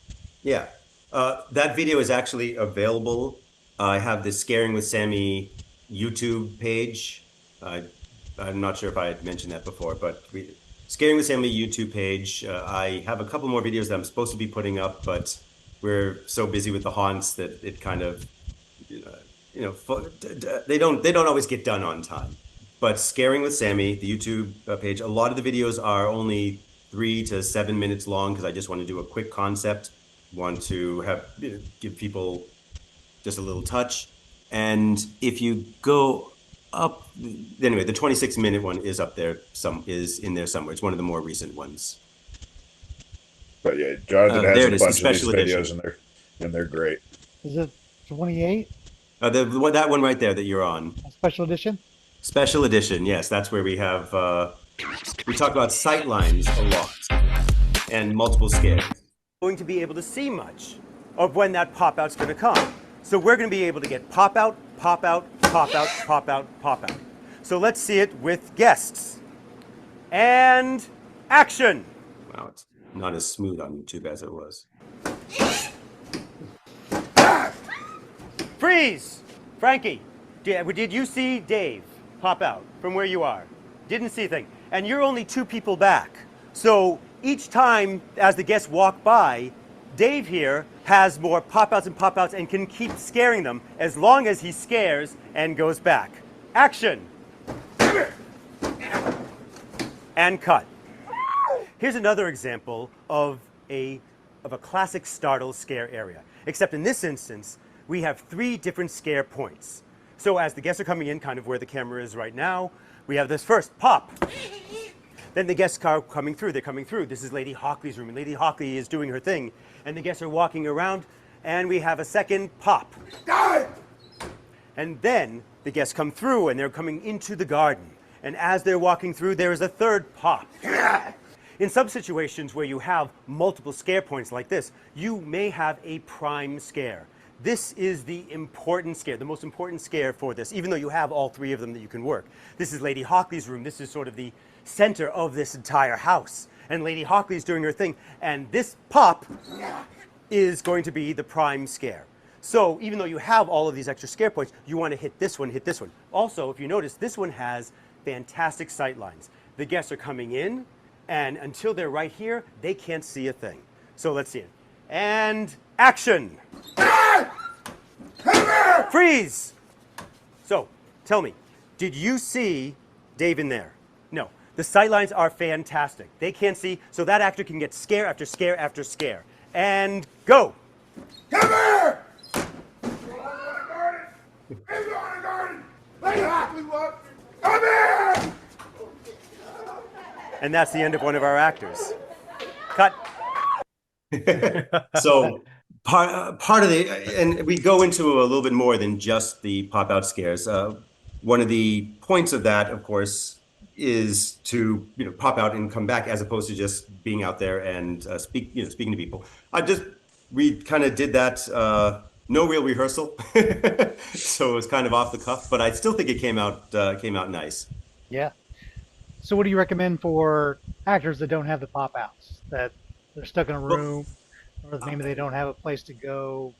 Yeah. That video is actually available. I have the Scaring with Sammy YouTube page. I'm not sure if I had mentioned that before, but Scaring with Sammy YouTube page. I have a couple more videos that I'm supposed to be putting up, but we're so busy with the haunts that it kind of, they don't always get done on time. But Scaring with Sammy, the YouTube page, a lot of the videos are only 3 to 7 minutes long, because I just want to do a quick concept, want to give people just a little touch. And if you go up, anyway, the 26-minute one is up there, is in there somewhere. It's one of the more recent ones. But yeah, Jonathan has there it a is, the bunch of these special videos, edition. and they're great. Is it 28? That one right there that you're on. A special edition? Special edition, yes. That's where we have We talk about sight lines a lot and multiple scares. Going to be able to see much of when that pop out's going to come. So we're going to be able to get pop out, pop out, pop out, pop out, pop out. So let's see it with guests. And action. Wow, it's not as smooth on YouTube as it was. Freeze! Frankie, did you see Dave pop out from where you are? Didn't see a thing. And you're only 2 people back. So each time as the guests walk by, Dave here has more pop-outs and can keep scaring them as long as he scares and goes back. Action! And cut. Here's another example of a classic startle scare area. Except in this instance, we have 3 different scare points. So as the guests are coming in, kind of where the camera is right now, we have this first pop. Then the guests are coming through. They're coming through. This is Lady Hockley's room, and Lady Hockley is doing her thing. And the guests are walking around, and we have a second pop. And then the guests come through, and they're coming into the garden. And as they're walking through, there is a third pop. In some situations where you have multiple scare points like this, you may have a prime scare. This is the important scare, the most important scare for this, even though you have all 3 of them that you can work. This is Lady Hockley's room. This is sort of the center of this entire house. And Lady Hockley's doing her thing. And this pop is going to be the prime scare. So even though you have all of these extra scare points, you want to hit this one, hit this one. Also, if you notice, this one has fantastic sight lines. The guests are coming in, and until they're right here, they can't see a thing. So let's see it. And action! Freeze! So, tell me, did you see Dave in there? No. The sight lines are fantastic. They can't see, so that actor can get scare after scare after scare. And go! Come here! Lady Hockley, what? Come here! And that's the end of one of our actors. Cut. So part of the, and we go into a little bit more than just the pop-out scares. One of the points of that, of course, is to pop out and come back, as opposed to just being out there and speaking to people. We kind of did that, no real rehearsal, so it was kind of off the cuff. But I still think it came out nice. Yeah. So what do you recommend for actors that don't have the pop-outs, that they're stuck in a room, or maybe they don't have a place to go?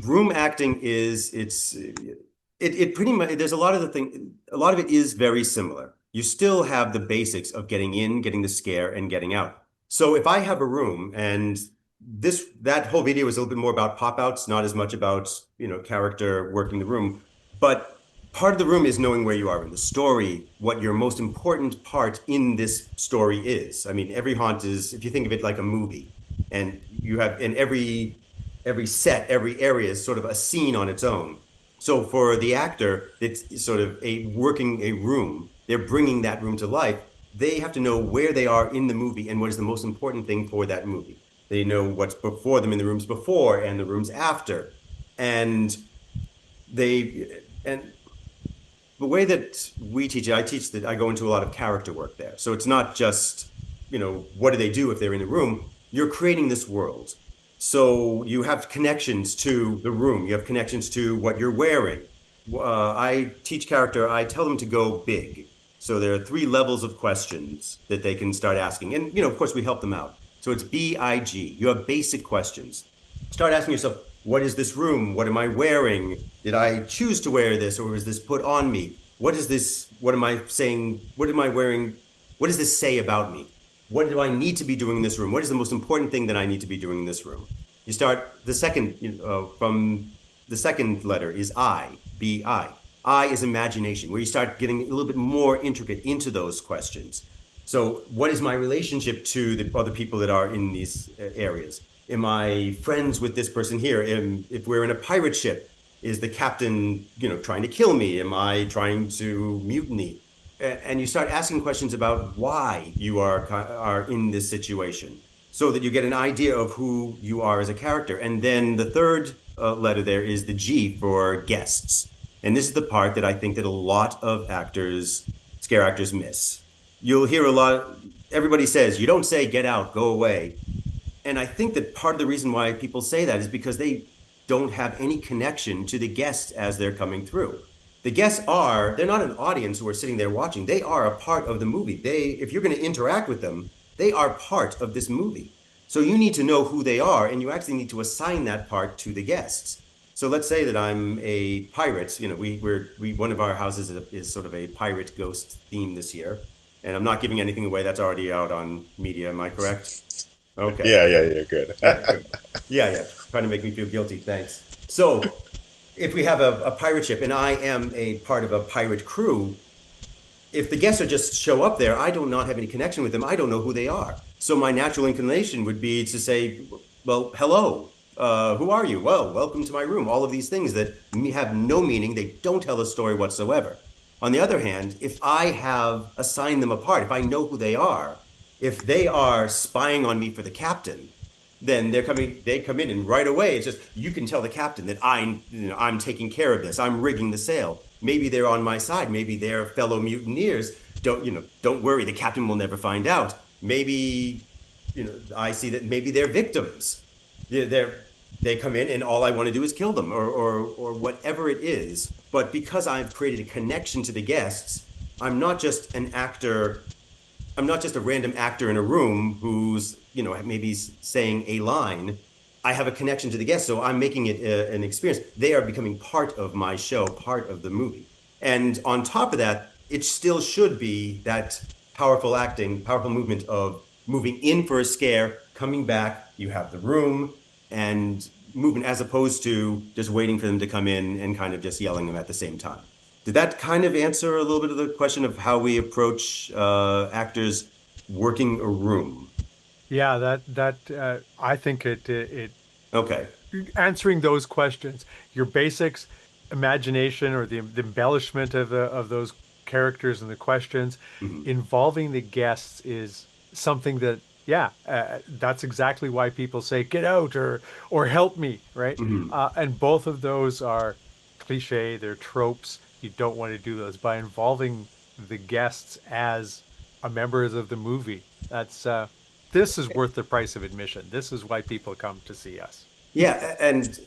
Room acting it pretty much, there's a lot of it is very similar. You still have the basics of getting in, getting the scare, and getting out. So if I have a room, and that whole video is a little bit more about pop-outs, not as much about character working the room, but part of the room is knowing where you are in the story, what your most important part in this story is. I mean, every haunt is, if you think of it like a movie, and you have in every set, every area is sort of a scene on its own. So for the actor, it's sort of working a room. They're bringing that room to life. They have to know where they are in the movie and what is the most important thing for that movie. They know what's before them in the rooms before and the rooms after. And the way that we teach it, I go into a lot of character work there. So it's not just, what do they do if they're in the room? You're creating this world. So you have connections to the room. You have connections to what you're wearing. I teach character, I tell them to go big. So there are 3 levels of questions that they can start asking. And, of course, we help them out. So it's BIG. You have basic questions. Start asking yourself, what is this room? What am I wearing? Did I choose to wear this, or was this put on me? What is this? What am I saying? What am I wearing? What does this say about me? What do I need to be doing in this room? What is the most important thing that I need to be doing in this room? You start the second, from the second letter is I, B-I. I is imagination, where you start getting a little bit more intricate into those questions. So what is my relationship to the other people that are in these areas? Am I friends with this person here? If we're in a pirate ship, is the captain, trying to kill me? Am I trying to mutiny? And you start asking questions about why you are in this situation, so that you get an idea of who you are as a character. And then the third letter there is the G for guests. And this is the part that I think that a lot of actors, scare actors miss. You'll hear a lot, everybody says, you don't say get out, go away. And I think that part of the reason why people say that is because they don't have any connection to the guests as they're coming through. The guests they're not an audience who are sitting there watching. They are a part of the movie. If you're going to interact with them, they are part of this movie. So you need to know who they are, and you actually need to assign that part to the guests. So let's say that I'm a pirate. You know, one of our houses is sort of a pirate ghost theme this year, and I'm not giving anything away. That's already out on media. Am I correct? Okay. Yeah, good. Yeah. Trying to make me feel guilty. Thanks. So, if we have a pirate ship and I am a part of a pirate crew, if the guests just show up there, I do not have any connection with them. I don't know who they are. So my natural inclination would be to say, well, hello, who are you? Well, welcome to my room. All of these things that have no meaning. They don't tell a story whatsoever. On the other hand, if I have assigned them a part, if I know who they are, if they are spying on me for the captain, then they come in and right away, it's just, you can tell the captain that I'm taking care of this. I'm rigging the sail. Maybe they're on my side. Maybe they're fellow mutineers. Don't worry. The captain will never find out. Maybe, I see that maybe they're victims. They come in and all I want to do is kill them or whatever it is. But because I've created a connection to the guests, I'm not just an actor. I'm not just a random actor in a room who's, maybe saying a line. I have a connection to the guests, so I'm making it an experience. They are becoming part of my show, part of the movie. And on top of that, it still should be that powerful acting, powerful movement of moving in for a scare, coming back, you have the room, and movement as opposed to just waiting for them to come in and kind of just yelling them at the same time. Did that kind of answer a little bit of the question of how we approach actors working a room? Yeah, that I think it Okay. Answering those questions, your basics, imagination or the embellishment of those characters and the questions, involving the guests is something that that's exactly why people say get out or help me, right? And both of those are cliche, they're tropes. You don't want to do those. By involving the guests as members of the movie, this is worth the price of admission. This is why people come to see us. Yeah, and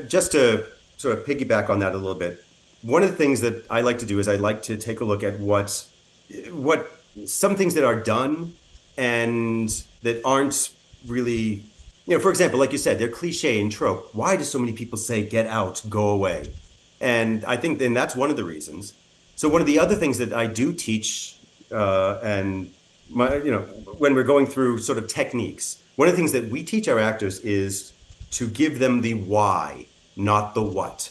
just to sort of piggyback on that a little bit, one of the things that I like to do is I like to take a look at what some things that are done and that aren't really, for example, like you said, they're cliche and trope. Why do so many people say get out, go away? And I think then that's one of the reasons. So one of the other things that I do teach, when we're going through sort of techniques, one of the things that we teach our actors is to give them the why, not the what.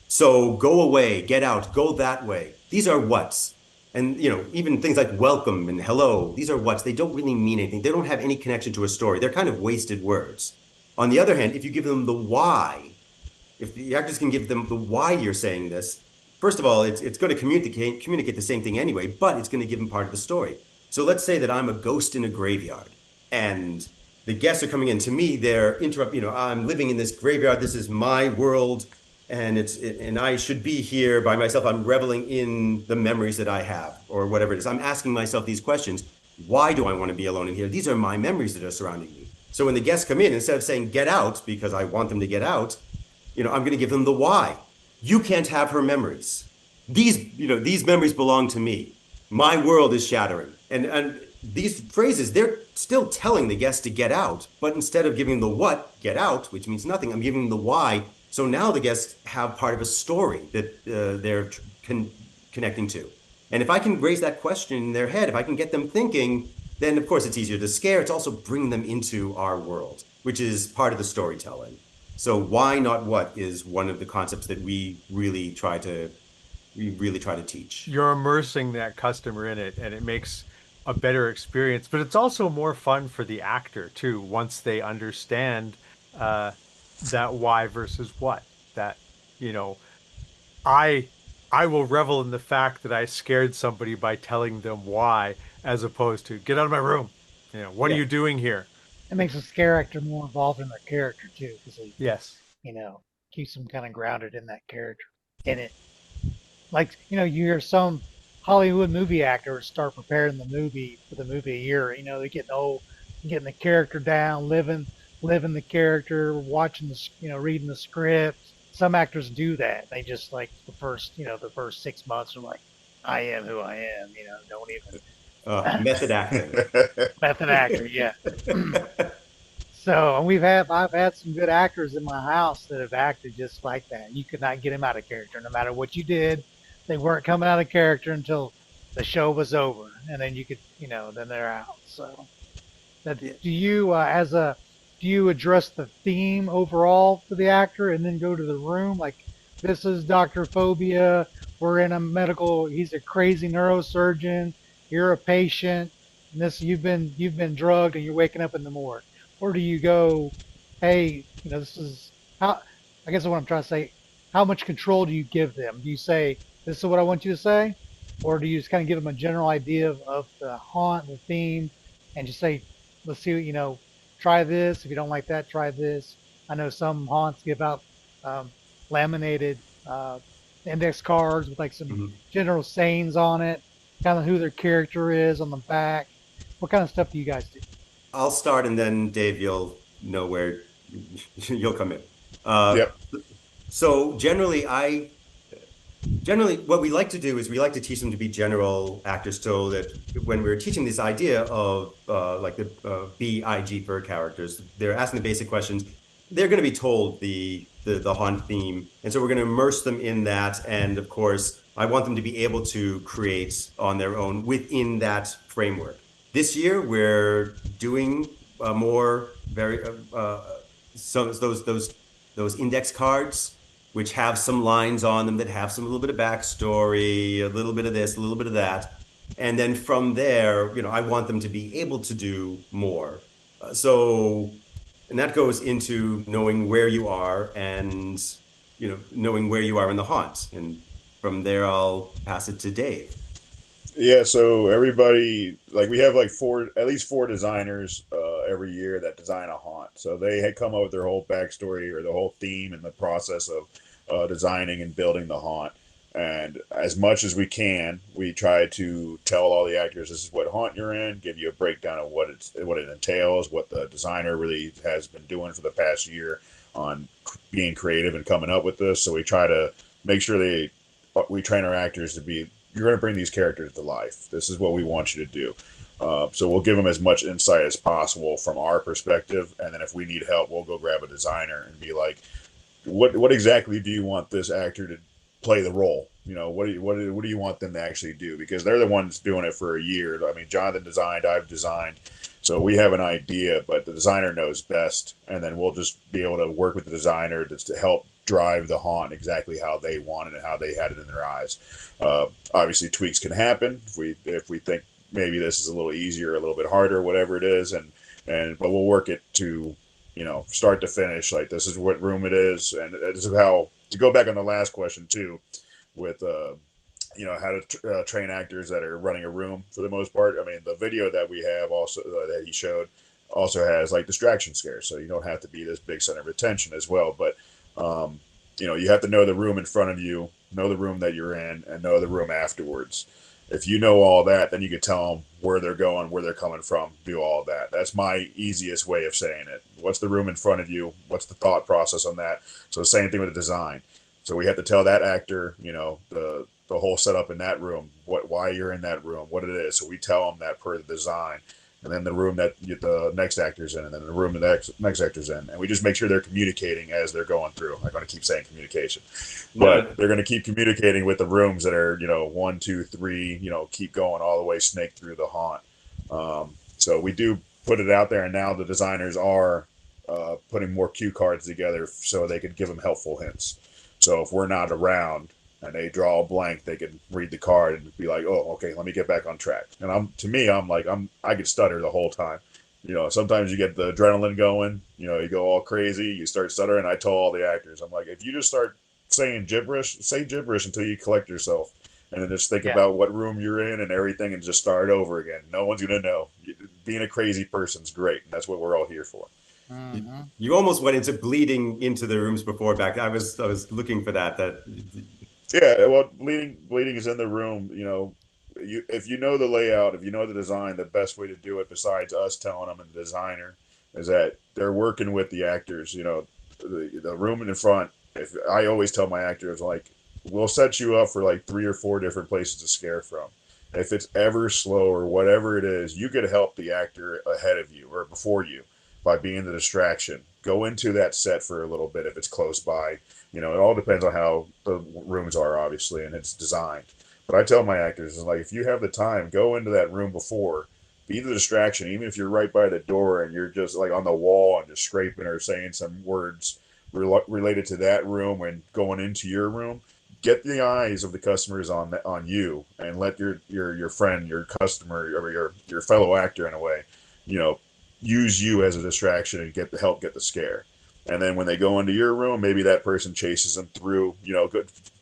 So go away, get out, go that way. These are whats. And, even things like welcome and hello, these are whats. They don't really mean anything. They don't have any connection to a story. They're kind of wasted words. On the other hand, if you give them the why, if the actors can give them the why you're saying this, first of all, it's going to communicate the same thing anyway, but it's going to give them part of the story. So let's say that I'm a ghost in a graveyard and the guests are coming in. To me, they're I'm living in this graveyard. This is my world, and and I should be here by myself. I'm reveling in the memories that I have, or whatever it is. I'm asking myself these questions. Why do I want to be alone in here? These are my memories that are surrounding me. So when the guests come in, instead of saying get out because I want them to get out, I'm going to give them the why. You can't have her memories. These memories belong to me. My world is shattering, and these phrases, they're still telling the guests to get out, but instead of giving the what, get out, which means nothing, I'm giving the why. So now the guests have part of a story that they're connecting to. And if I can raise that question in their head, if I can get them thinking, then of course it's easier to scare. It's also bringing them into our world, which is part of the storytelling. So why not what is one of the concepts that we really try to teach. You're immersing that customer in it, and it makes a better experience, but it's also more fun for the actor too once they understand that why versus what. That I will revel in the fact that I scared somebody by telling them why, as opposed to get out of my room. What are you doing here? It makes the scare actor more involved in their character too, because yes, keeps them kind of grounded in that character. In it, like you hear some Hollywood movie actors start preparing the movie for the movie a year. You know, they're getting old, getting the character down, living the character, watching reading the script. Some actors do that. They just like the first 6 months are like, I am who I am. You know, don't even Method acting. method actor. Yeah. So, and I've had some good actors in my house that have acted just like that. You could not get them out of character, no matter what you did. They weren't coming out of character until the show was over, and then you could, then they're out. So, that Yeah. do you address the theme overall for the actor, and then go to the room? Like, this is Dr. Phobia. We're in a medical. He's a crazy neurosurgeon. You're a patient, and you've been drugged, and you're waking up in the morgue. Or do you go, hey, this is how, I guess what I'm trying to say, how much control do you give them? Do you say, this is what I want you to say? Or do you just kind of give them a general idea of the haunt, the theme, and just say, let's see, try this. If you don't like that, try this. I know some haunts give out um, laminated index cards with like some Mhm. general sayings on it, kind of who their character is on the back. What kind of stuff do you guys do? I'll start, and then Dave, you'll know where you'll come in. Uh, Yep. so generally what we like to do is we like to teach them to be general actors, so that when we're teaching this idea of like the BIG for characters, they're asking the basic questions. They're going to be told the haunt theme, and so we're going to immerse them in that. And of course, I want them to be able to create on their own within that framework. This year, we're doing more very some those index cards, which have some lines on them that have some little bit of backstory, a little bit of this, a little bit of that. And then from there, I want them to be able to do more. And that goes into knowing where you are, and, knowing where you are in the haunt. And from there, I'll pass it to Dave. Yeah, so everybody, like, we have like at least four designers every year that design a haunt. So they had come up with their whole backstory or the whole theme and the process of designing and building the haunt. And as much as we can, we try to tell all the actors this is what haunt you're in, give you a breakdown of what it entails, what the designer really has been doing for the past year on being creative and coming up with this. So we try to make sure we train our actors to be, you're going to bring these characters to life. This is what we want you to do. So we'll give them as much insight as possible from our perspective, and then if we need help, we'll go grab a designer and be like, what exactly do you want this actor to play the role? What do you want them to actually do? Because they're the ones doing it for a year. I mean, Jonathan designed, I've designed, so we have an idea, but the designer knows best, and then we'll just be able to work with the designer to help drive the haunt exactly how they wanted it and how they had it in their eyes. Obviously, tweaks can happen if we think maybe this is a little easier, a little bit harder, whatever it is, but we'll work it to start to finish. Like, this is what room it is, and this is how to go back on the last question too, with how to train actors that are running a room for the most part. I mean, the video that we have also that he showed also has like distraction scares, so you don't have to be this big center of attention as well. But you have to know the room in front of you, know the room that you're in, and know the room afterwards. If you know all that, then you can tell them where they're going, where they're coming from, do all that. That's my easiest way of saying it. What's the room in front of you? What's the thought process on that? So the same thing with the design. So we have to tell that actor, the whole setup in that room, why you're in that room, what it is. So we tell them that per the design, and then the room that the next actor's in, and then the room the next actor's in, and we just make sure they're communicating as they're going through. I'm going to keep saying communication, but they're going to keep communicating with the rooms that are 1, 2, 3, keep going all the way snake through the haunt. So we do put it out there, and now the designers are putting more cue cards together so they could give them helpful hints. So if we're not around and they draw a blank, they can read the card and be like, "Oh, okay, let me get back on track." And I could stutter the whole time. Sometimes you get the adrenaline going. You go all crazy. You start stuttering. I tell all the actors, I'm like, if you just start saying gibberish, say gibberish until you collect yourself, and then just think about what room you're in and everything, and just start over again. No one's gonna know. Being a crazy person's great, and that's what we're all here for. Mm-hmm. You almost went into bleeding into the rooms before back. I was looking for that. Yeah, well, bleeding is in the room. if you know the layout, if you know the design, the best way to do it, besides us telling them and the designer, is that they're working with the actors. You know, the room in the front. If I always tell my actors, like, we'll set you up for like 3 or 4 different places to scare from. If it's ever slow or whatever it is, you could help the actor ahead of you or before you by being the distraction. Go into that set for a little bit if it's close by. You know, it all depends on how the rooms are, obviously, and it's designed. But I tell my actors, like, if you have the time, go into that room before, be the distraction, even if you're right by the door and you're just like on the wall and just scraping or saying some words related to that room and going into your room. Get the eyes of the customers on you, and let your friend, your customer, or your fellow actor in a way, you know, use you as a distraction and get the scare. And then when they go into your room, maybe that person chases them through, you know,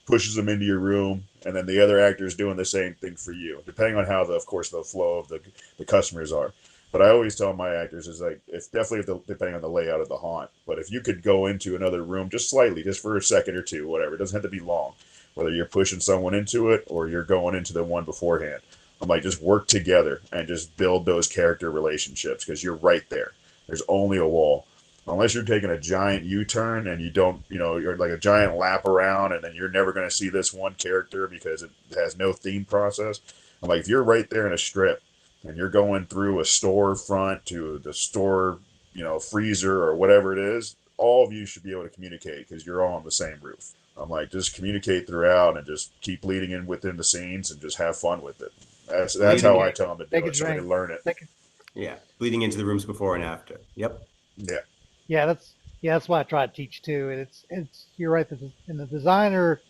pushes them into your room, and then the other actor is doing the same thing for you, depending on how of course the flow of the customers are. But I always tell my actors is like, it's definitely depending on the layout of the haunt. But if you could go into another room just slightly, just for a second or two, whatever, it doesn't have to be long. Whether you're pushing someone into it or you're going into the one beforehand, I'm like, just work together and just build those character relationships, because you're right there. There's only a wall. Unless you're taking a giant U-turn and you don't, you know, you're like a giant lap around, and then you're never going to see this one character because it has no theme process. I'm like, if you're right there in a strip and you're going through a store front to the store, you know, freezer or whatever it is, all of you should be able to communicate because you're all on the same roof. I'm like, just communicate throughout and just keep leading in within the scenes and just have fun with it. That's how I tell them to do it, so they can learn it. Yeah, bleeding into the rooms before and after. Yep. Yeah, that's what I try to teach too. And it's you're right. And the designer,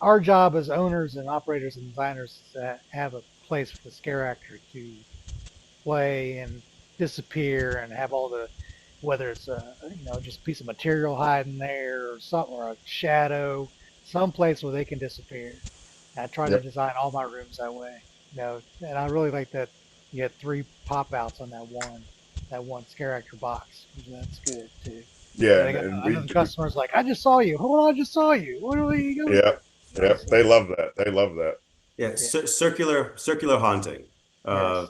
our job as owners and operators and designers is to have a place for the scare actor to play and disappear and have all the, whether it's a, you know, just a piece of material hiding there or something, or a shadow, some place where they can disappear. And I try to design all my rooms that way. You know, and I really like that you had 3 pop outs on that one scare actor box. That's good too. Yeah, I know the customers like, I just saw you. Hold on, I just saw you. Where are you going? Yeah, they love that. They love that. Yeah, circular haunting. Yes.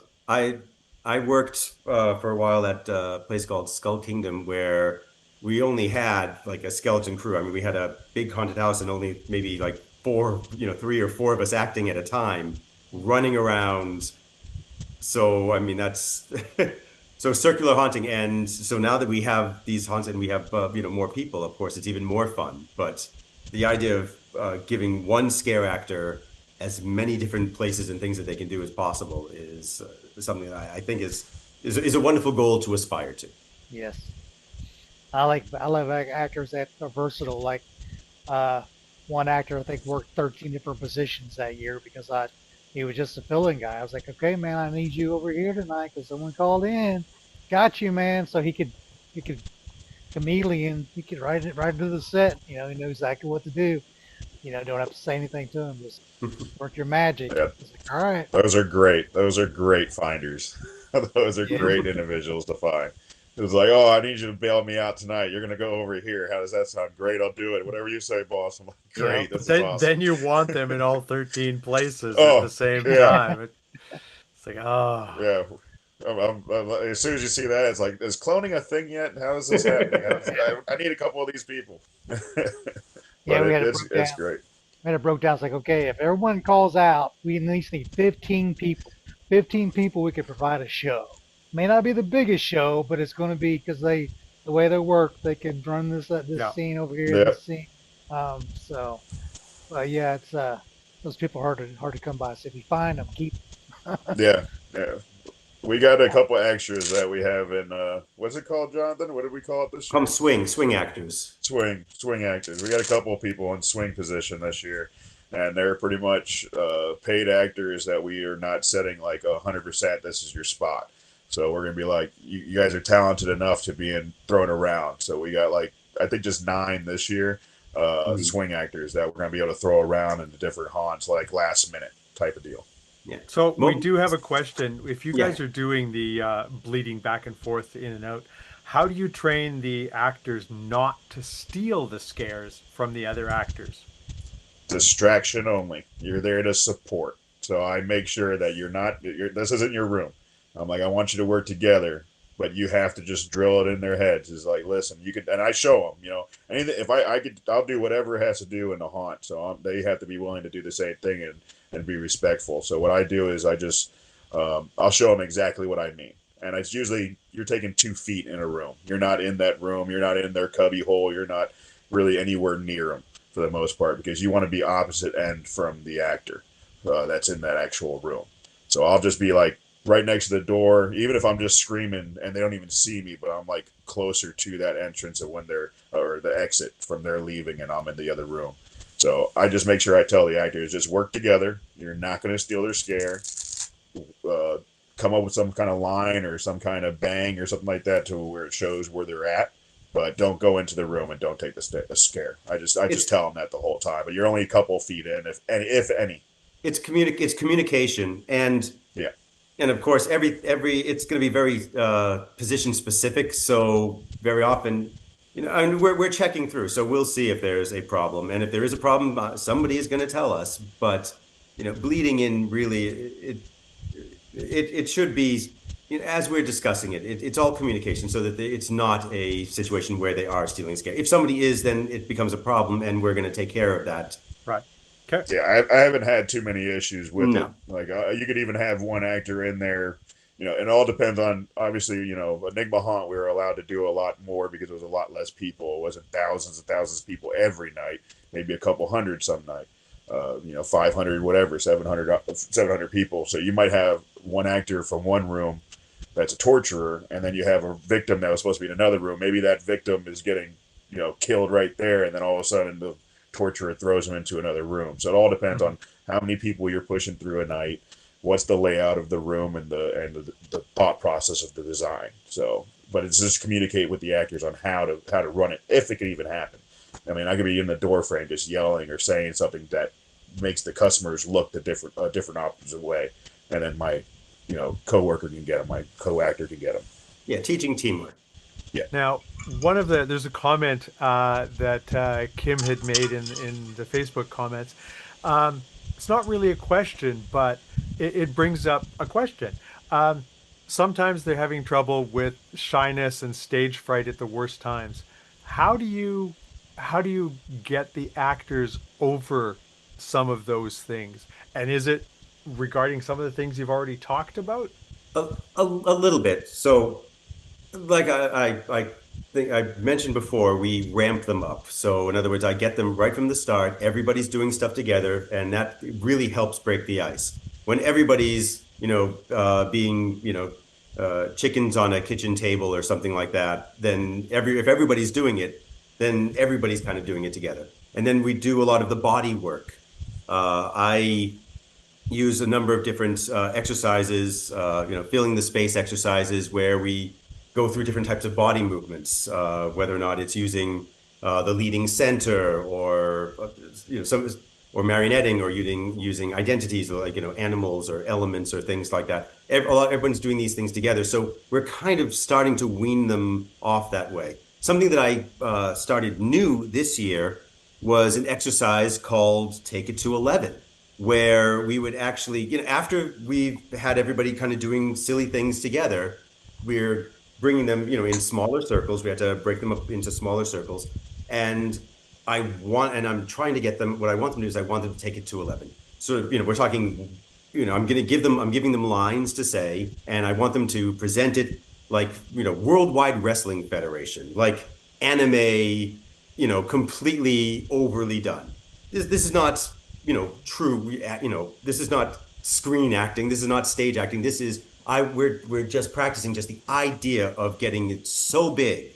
I worked for a while at a place called Skull Kingdom, where we only had like a skeleton crew. I mean, we had a big haunted house and only maybe like 3 or 4 of us acting at a time, running around. So I mean, that's so circular haunting. And so now that we have these haunts and we have more people, of course, it's even more fun. But the idea of giving one scare actor as many different places and things that they can do as possible is something that I think is a wonderful goal to aspire to. Yes. I love actors that are versatile. Like one actor, I think, worked 13 different positions that year because he was just a fill-in guy. I was like, okay, man, I need you over here tonight because someone called in. Got you, man. So he could chameleon. He could right into the set. You know, he knew exactly what to do. You know, don't have to say anything to him. Just work your magic. Yeah. Like, all right. Those are great. Those are great finders. Those are great individuals to find. It was like, oh, I need you to bail me out tonight. You're going to go over here. How does that sound? Great. I'll do it. Whatever you say, boss. I'm like, great. Yeah, This is awesome. Then you want them in all 13 places at the same time. It's like, oh. Yeah. As soon as you see that, it's like, is cloning a thing yet? How is this happening? I need a couple of these people. Yeah, it's great. We had it broke down. It's like, okay, if everyone calls out, we at least need 15 people. 15 people, we could provide a show. May not be the biggest show, but it's going to be because the way they work, they can run this scene over here, this scene. Yeah, it's those people are hard to come by. So if you find them, keep them. Yeah. We got a couple extras that we have in what's it called, Jonathan? What did we call it this year? Swing actors. Swing actors. We got a couple of people in swing position this year, and they're pretty much paid actors that we are not setting like 100%. This is your spot. So we're gonna be like, you guys are talented enough to be thrown around. So we got like, I think just 9 this year, swing actors that we're gonna be able to throw around in the different haunts, like last minute type of deal. Yeah. So we do have a question. If you guys are doing the bleeding back and forth in and out, how do you train the actors not to steal the scares from the other actors? Distraction only. You're there to support. So I make sure that this isn't your room. I'm like, I want you to work together, but you have to just drill it in their heads. Is like, listen, you can, and I show them, anything. If I could, I'll do whatever it has to do in the haunt. So they have to be willing to do the same thing and be respectful. So what I do is I just, I'll show them exactly what I mean. And it's usually you're taking 2 feet in a room. You're not in that room. You're not in their cubby hole. You're not really anywhere near them for the most part, because you want to be opposite end from the actor that's in that actual room. So I'll just be like right next to the door, even if I'm just screaming and they don't even see me, but I'm like closer to that entrance of when or the exit from their leaving, and I'm in the other room. So I just make sure I tell the actors, just work together. You're not going to steal their scare. Come up with some kind of line or some kind of bang or something like that to where it shows where they're at, but don't go into the room and don't take the scare. I just tell them that the whole time, but you're only a couple feet in, if any. It's communication, and yeah, and of course every it's going to be very position specific. So very often, and we're checking through, so we'll see if there's a problem, and if there is a problem, somebody is going to tell us. But bleeding in, really, it should be, as we're discussing it's all communication, so that it's not a situation where they are stealing scare. If somebody is, then it becomes a problem, and we're going to take care of that. Right. Okay. Yeah, I haven't had too many issues with No. it. Like you could even have one actor in there. It all depends on, obviously, Enigma Haunt, we were allowed to do a lot more because it was a lot less people. It wasn't thousands and thousands of people every night, maybe a couple hundred some night. 500, whatever, 700 people. So you might have one actor from one room that's a torturer, and then you have a victim that was supposed to be in another room. Maybe that victim is getting, killed right there, and then all of a sudden the torturer throws him into another room. So it all depends on how many people you're pushing through a night, what's the layout of the room, and the thought process of the design. So, but it's just communicate with the actors on how to run it, if it can even happen. I mean, I could be in the door frame just yelling or saying something that makes the customers look a different opposite way, and then my coworker can get them, my co-actor can get them. Yeah, teaching teamwork. Yeah. Now, there's a comment that Kim had made in the Facebook comments. It's not really a question, but it brings up a question. Sometimes they're having trouble with shyness and stage fright at the worst times. How do you get the actors over some of those things? And is it regarding some of the things you've already talked about? A little bit. So, like I think I mentioned before, we ramp them up. So in other words, I get them right from the start. Everybody's doing stuff together, and that really helps break the ice. When everybody's, being, chickens on a kitchen table or something like that, then if everybody's doing it, then everybody's kind of doing it together. And then we do a lot of the body work. I use a number of different exercises, filling the space exercises, where we go through different types of body movements, whether or not it's using the leading center, or or marionetting, or using identities, like animals or elements or things like that. Everyone's doing these things together, so we're kind of starting to wean them off that way. Something that I started new this year was an exercise called Take It to 11, where we would actually, after we've had everybody kind of doing silly things together, we're bringing them, in smaller circles. We had to break them up into smaller circles. And I'm trying to get them, what I want them to do is I want them to take it to 11. So, we're talking, I'm giving them lines to say, and I want them to present it like, Worldwide Wrestling Federation, like anime, completely overly done. This is not, true, this is not screen acting. This is not stage acting. This is, we're just practicing just the idea of getting it so big.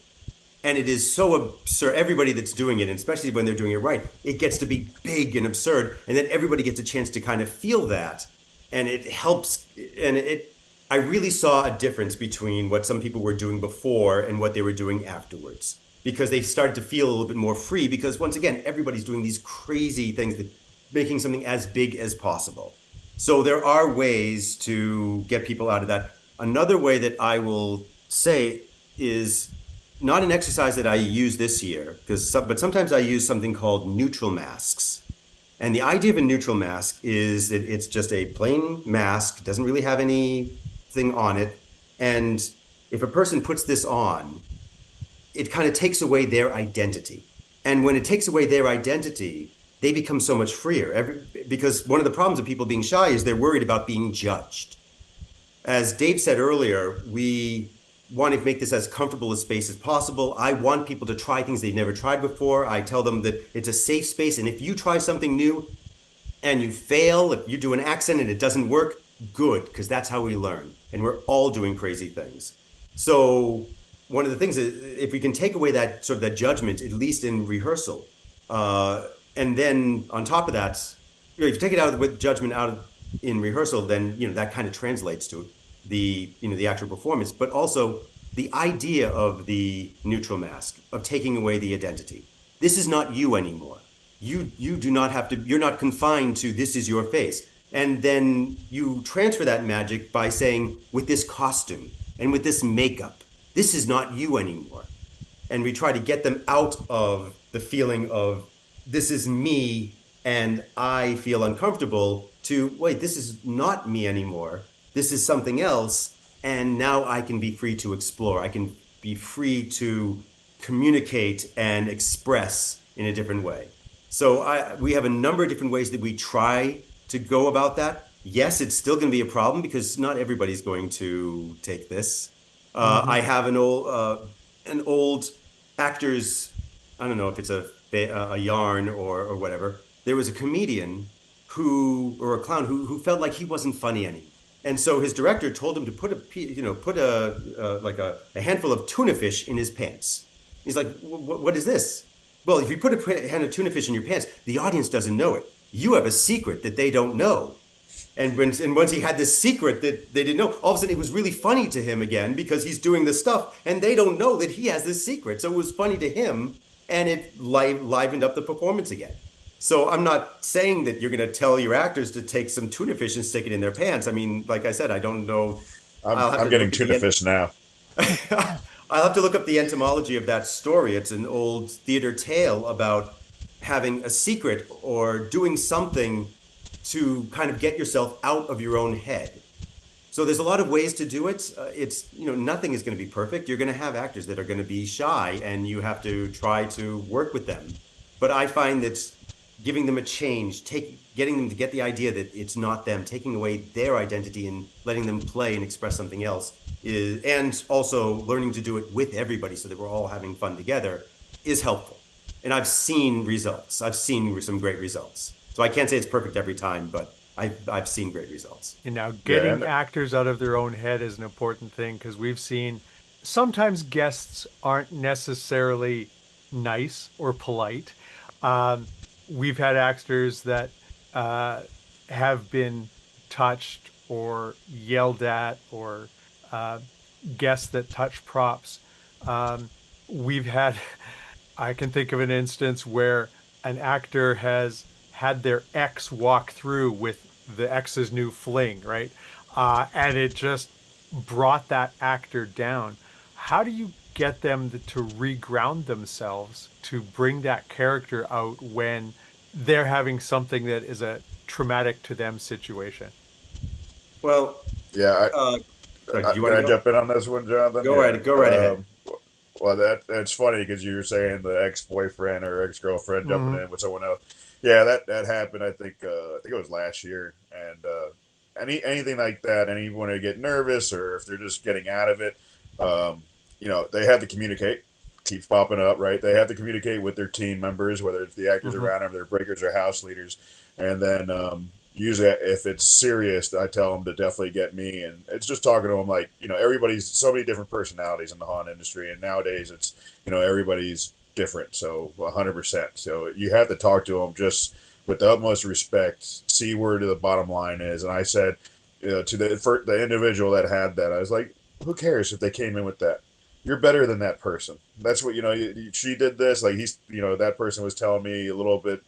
And it is so absurd. Everybody that's doing it, and especially when they're doing it right, it gets to be big and absurd. And then everybody gets a chance to kind of feel that. And it helps. And I really saw a difference between what some people were doing before and what they were doing afterwards, because they started to feel a little bit more free, because once again, everybody's doing these crazy things, that making something as big as possible. So there are ways to get people out of that. Another way that I will say is not an exercise that I use this year, but sometimes I use something called neutral masks. And the idea of a neutral mask is that it's just a plain mask, doesn't really have anything on it. And if a person puts this on, it kind of takes away their identity. And when it takes away their identity, they become so much freer. Because one of the problems of people being shy is they're worried about being judged. As Dave said earlier, we want to make this as comfortable a space as possible. I want people to try things they've never tried before. I tell them that it's a safe space. And if you try something new and you fail, if you do an accent and it doesn't work, good, because that's how we learn. And we're all doing crazy things. So one of the things is if we can take away that sort of that judgment, at least in rehearsal, and then on top of that, if you take it out with judgment in rehearsal, then that kind of translates to the actual performance, but also the idea of the neutral mask, of taking away the identity. This is not you anymore. You do not have to, you're not confined to this is your face. And then you transfer that magic by saying, with this costume and with this makeup, this is not you anymore. And we try to get them out of the feeling of this is me and I feel uncomfortable to, wait, this is not me anymore. This is something else. And now I can be free to explore. I can be free to communicate and express in a different way. So we have a number of different ways that we try to go about that. Yes, it's still going to be a problem because not everybody's going to take this. I have an old actor's, I don't know if it's a yarn or whatever. There was a comedian or a clown who felt like he wasn't funny anymore. And so his director told him to put a handful of tuna fish in his pants. He's like, what is this? Well, if you put a hand of tuna fish in your pants, the audience doesn't know it. You have a secret that they don't know. And once he had this secret that they didn't know, all of a sudden it was really funny to him again because he's doing this stuff and they don't know that he has this secret. So it was funny to him and it livened up the performance again. So I'm not saying that you're going to tell your actors to take some tuna fish and stick it in their pants. I mean, like I said, I don't know. I'm getting tuna fish now. I'll have to look up the etymology of that story. It's an old theater tale about having a secret or doing something to kind of get yourself out of your own head. So there's a lot of ways to do it. Nothing is going to be perfect. You're going to have actors that are going to be shy and you have to try to work with them. But I find that giving them a change, getting them to get the idea that it's not them, taking away their identity and letting them play and express something else and also learning to do it with everybody so that we're all having fun together is helpful. And I've seen results. I've seen some great results. So I can't say it's perfect every time, but I've seen great results. And now getting actors out of their own head is an important thing because we've seen sometimes guests aren't necessarily nice or polite. We've had actors that have been touched or yelled at or guests that touch props. We've had, I can think of an instance where an actor has had their ex walk through with the ex's new fling, right? And it just brought that actor down. How do you get them to reground themselves to bring that character out when they're having something that is a traumatic to them situation? Well, yeah. Can I jump in on this one, Jonathan? Go right ahead. Well, that's funny because you were saying the ex-boyfriend or ex-girlfriend jumping in with someone else. Yeah, that happened. I think it was last year, and anything like that. Anyone to get nervous or if they're just getting out of it, they have to communicate. Keeps popping up, right? They have to communicate with their team members, whether it's the actors around them, their breakers or house leaders, and then usually if it's serious, I tell them to definitely get me, and it's just talking to them like everybody's so many different personalities in the haunt industry, and nowadays it's everybody's different, so 100%. So you have to talk to them just with the utmost respect, see where the bottom line is. And I said, to the individual that had that, I was like, who cares if they came in with that? You're better than that person. That's what, she did this, like that person was telling me a little bit,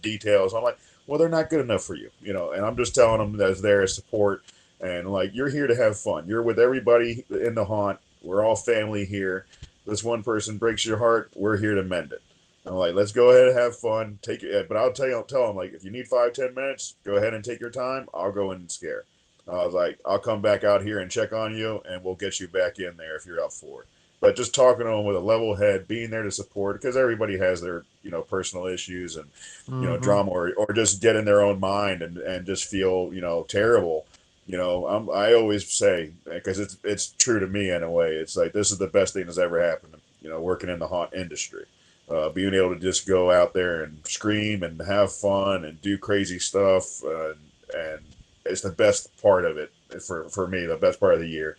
details. I'm like, well, they're not good enough for you, and I'm just telling them that's there as support. And like, you're here to have fun. You're with everybody in the haunt. We're all family here. This one person breaks your heart. We're here to mend it. I'm like, let's go ahead and have fun. Take it, but I'll tell them like, if you need 5-10 minutes, go ahead and take your time. I'll go in and scare. I was like, I'll come back out here and check on you, and we'll get you back in there if you're up for it. But just talking to them with a level head, being there to support, because everybody has their personal issues and drama, or just get in their own mind and just feel terrible. I always say, because it's true to me in a way. It's like, this is the best thing that's ever happened. Working in the haunt industry, being able to just go out there and scream and have fun and do crazy stuff, and it's the best part of it for me. The best part of the year,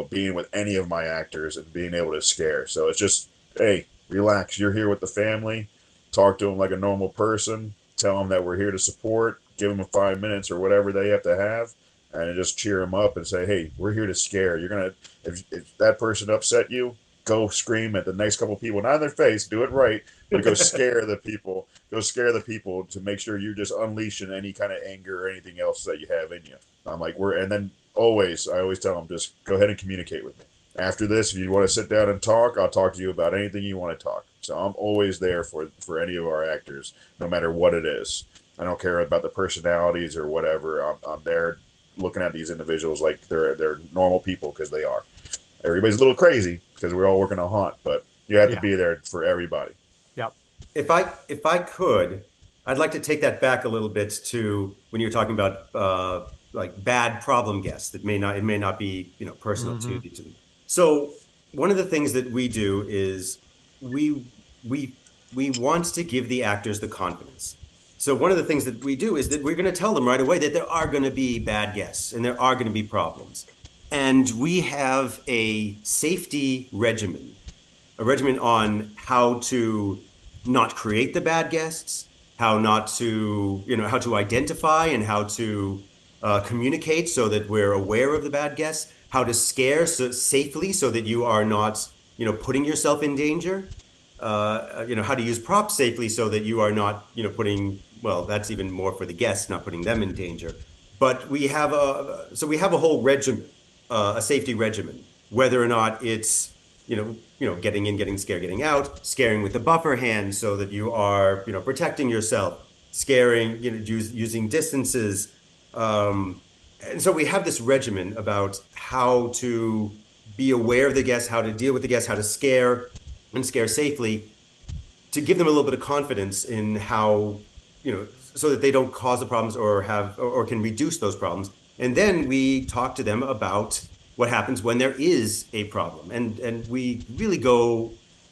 being with any of my actors and being able to scare. So it's just, hey, relax. You're here with the family. Talk to them like a normal person. Tell them that we're here to support. Give them 5 minutes or whatever they have to have, and just cheer them up and say, hey, we're here to scare. You're gonna, if that person upset you, go scream at the next couple of people, not in their face. Do it right, but go scare the people. Go scare the people to make sure you're just unleashing any kind of anger or anything else that you have in you. I'm like, and then I always tell them, just go ahead and communicate with me. After this, if you want to sit down and talk, I'll talk to you about anything you want to talk. So I'm always there for any of our actors, no matter what it is. I don't care about the personalities or whatever. I'm there looking at these individuals like they're normal people, because they are. Everybody's a little crazy because we're all working a haunt, but you have to be there for everybody. Yep. If I could, I'd like to take that back a little bit to when you're talking about like bad problem guests that may not be personal to them. So one of the things that we do is we want to give the actors the confidence. So one of the things that we do is that we're going to tell them right away that there are going to be bad guests and there are going to be problems. And we have a safety regimen, on how to not create the bad guests, how not to, how to identify and how to communicate so that we're aware of the bad guests, how to scare safely so that you are not, putting yourself in danger, how to use props safely so that you are not, putting, well, that's even more for the guests, not putting them in danger. But we have a whole regimen. A safety regimen, whether or not it's getting in, getting scared, getting out, scaring with the buffer hand so that you are protecting yourself, scaring using distances, and so we have this regimen about how to be aware of the guests, how to deal with the guests, how to scare and scare safely, to give them a little bit of confidence in how so that they don't cause the problems or can reduce those problems. And then we talk to them about what happens when there is a problem. And we really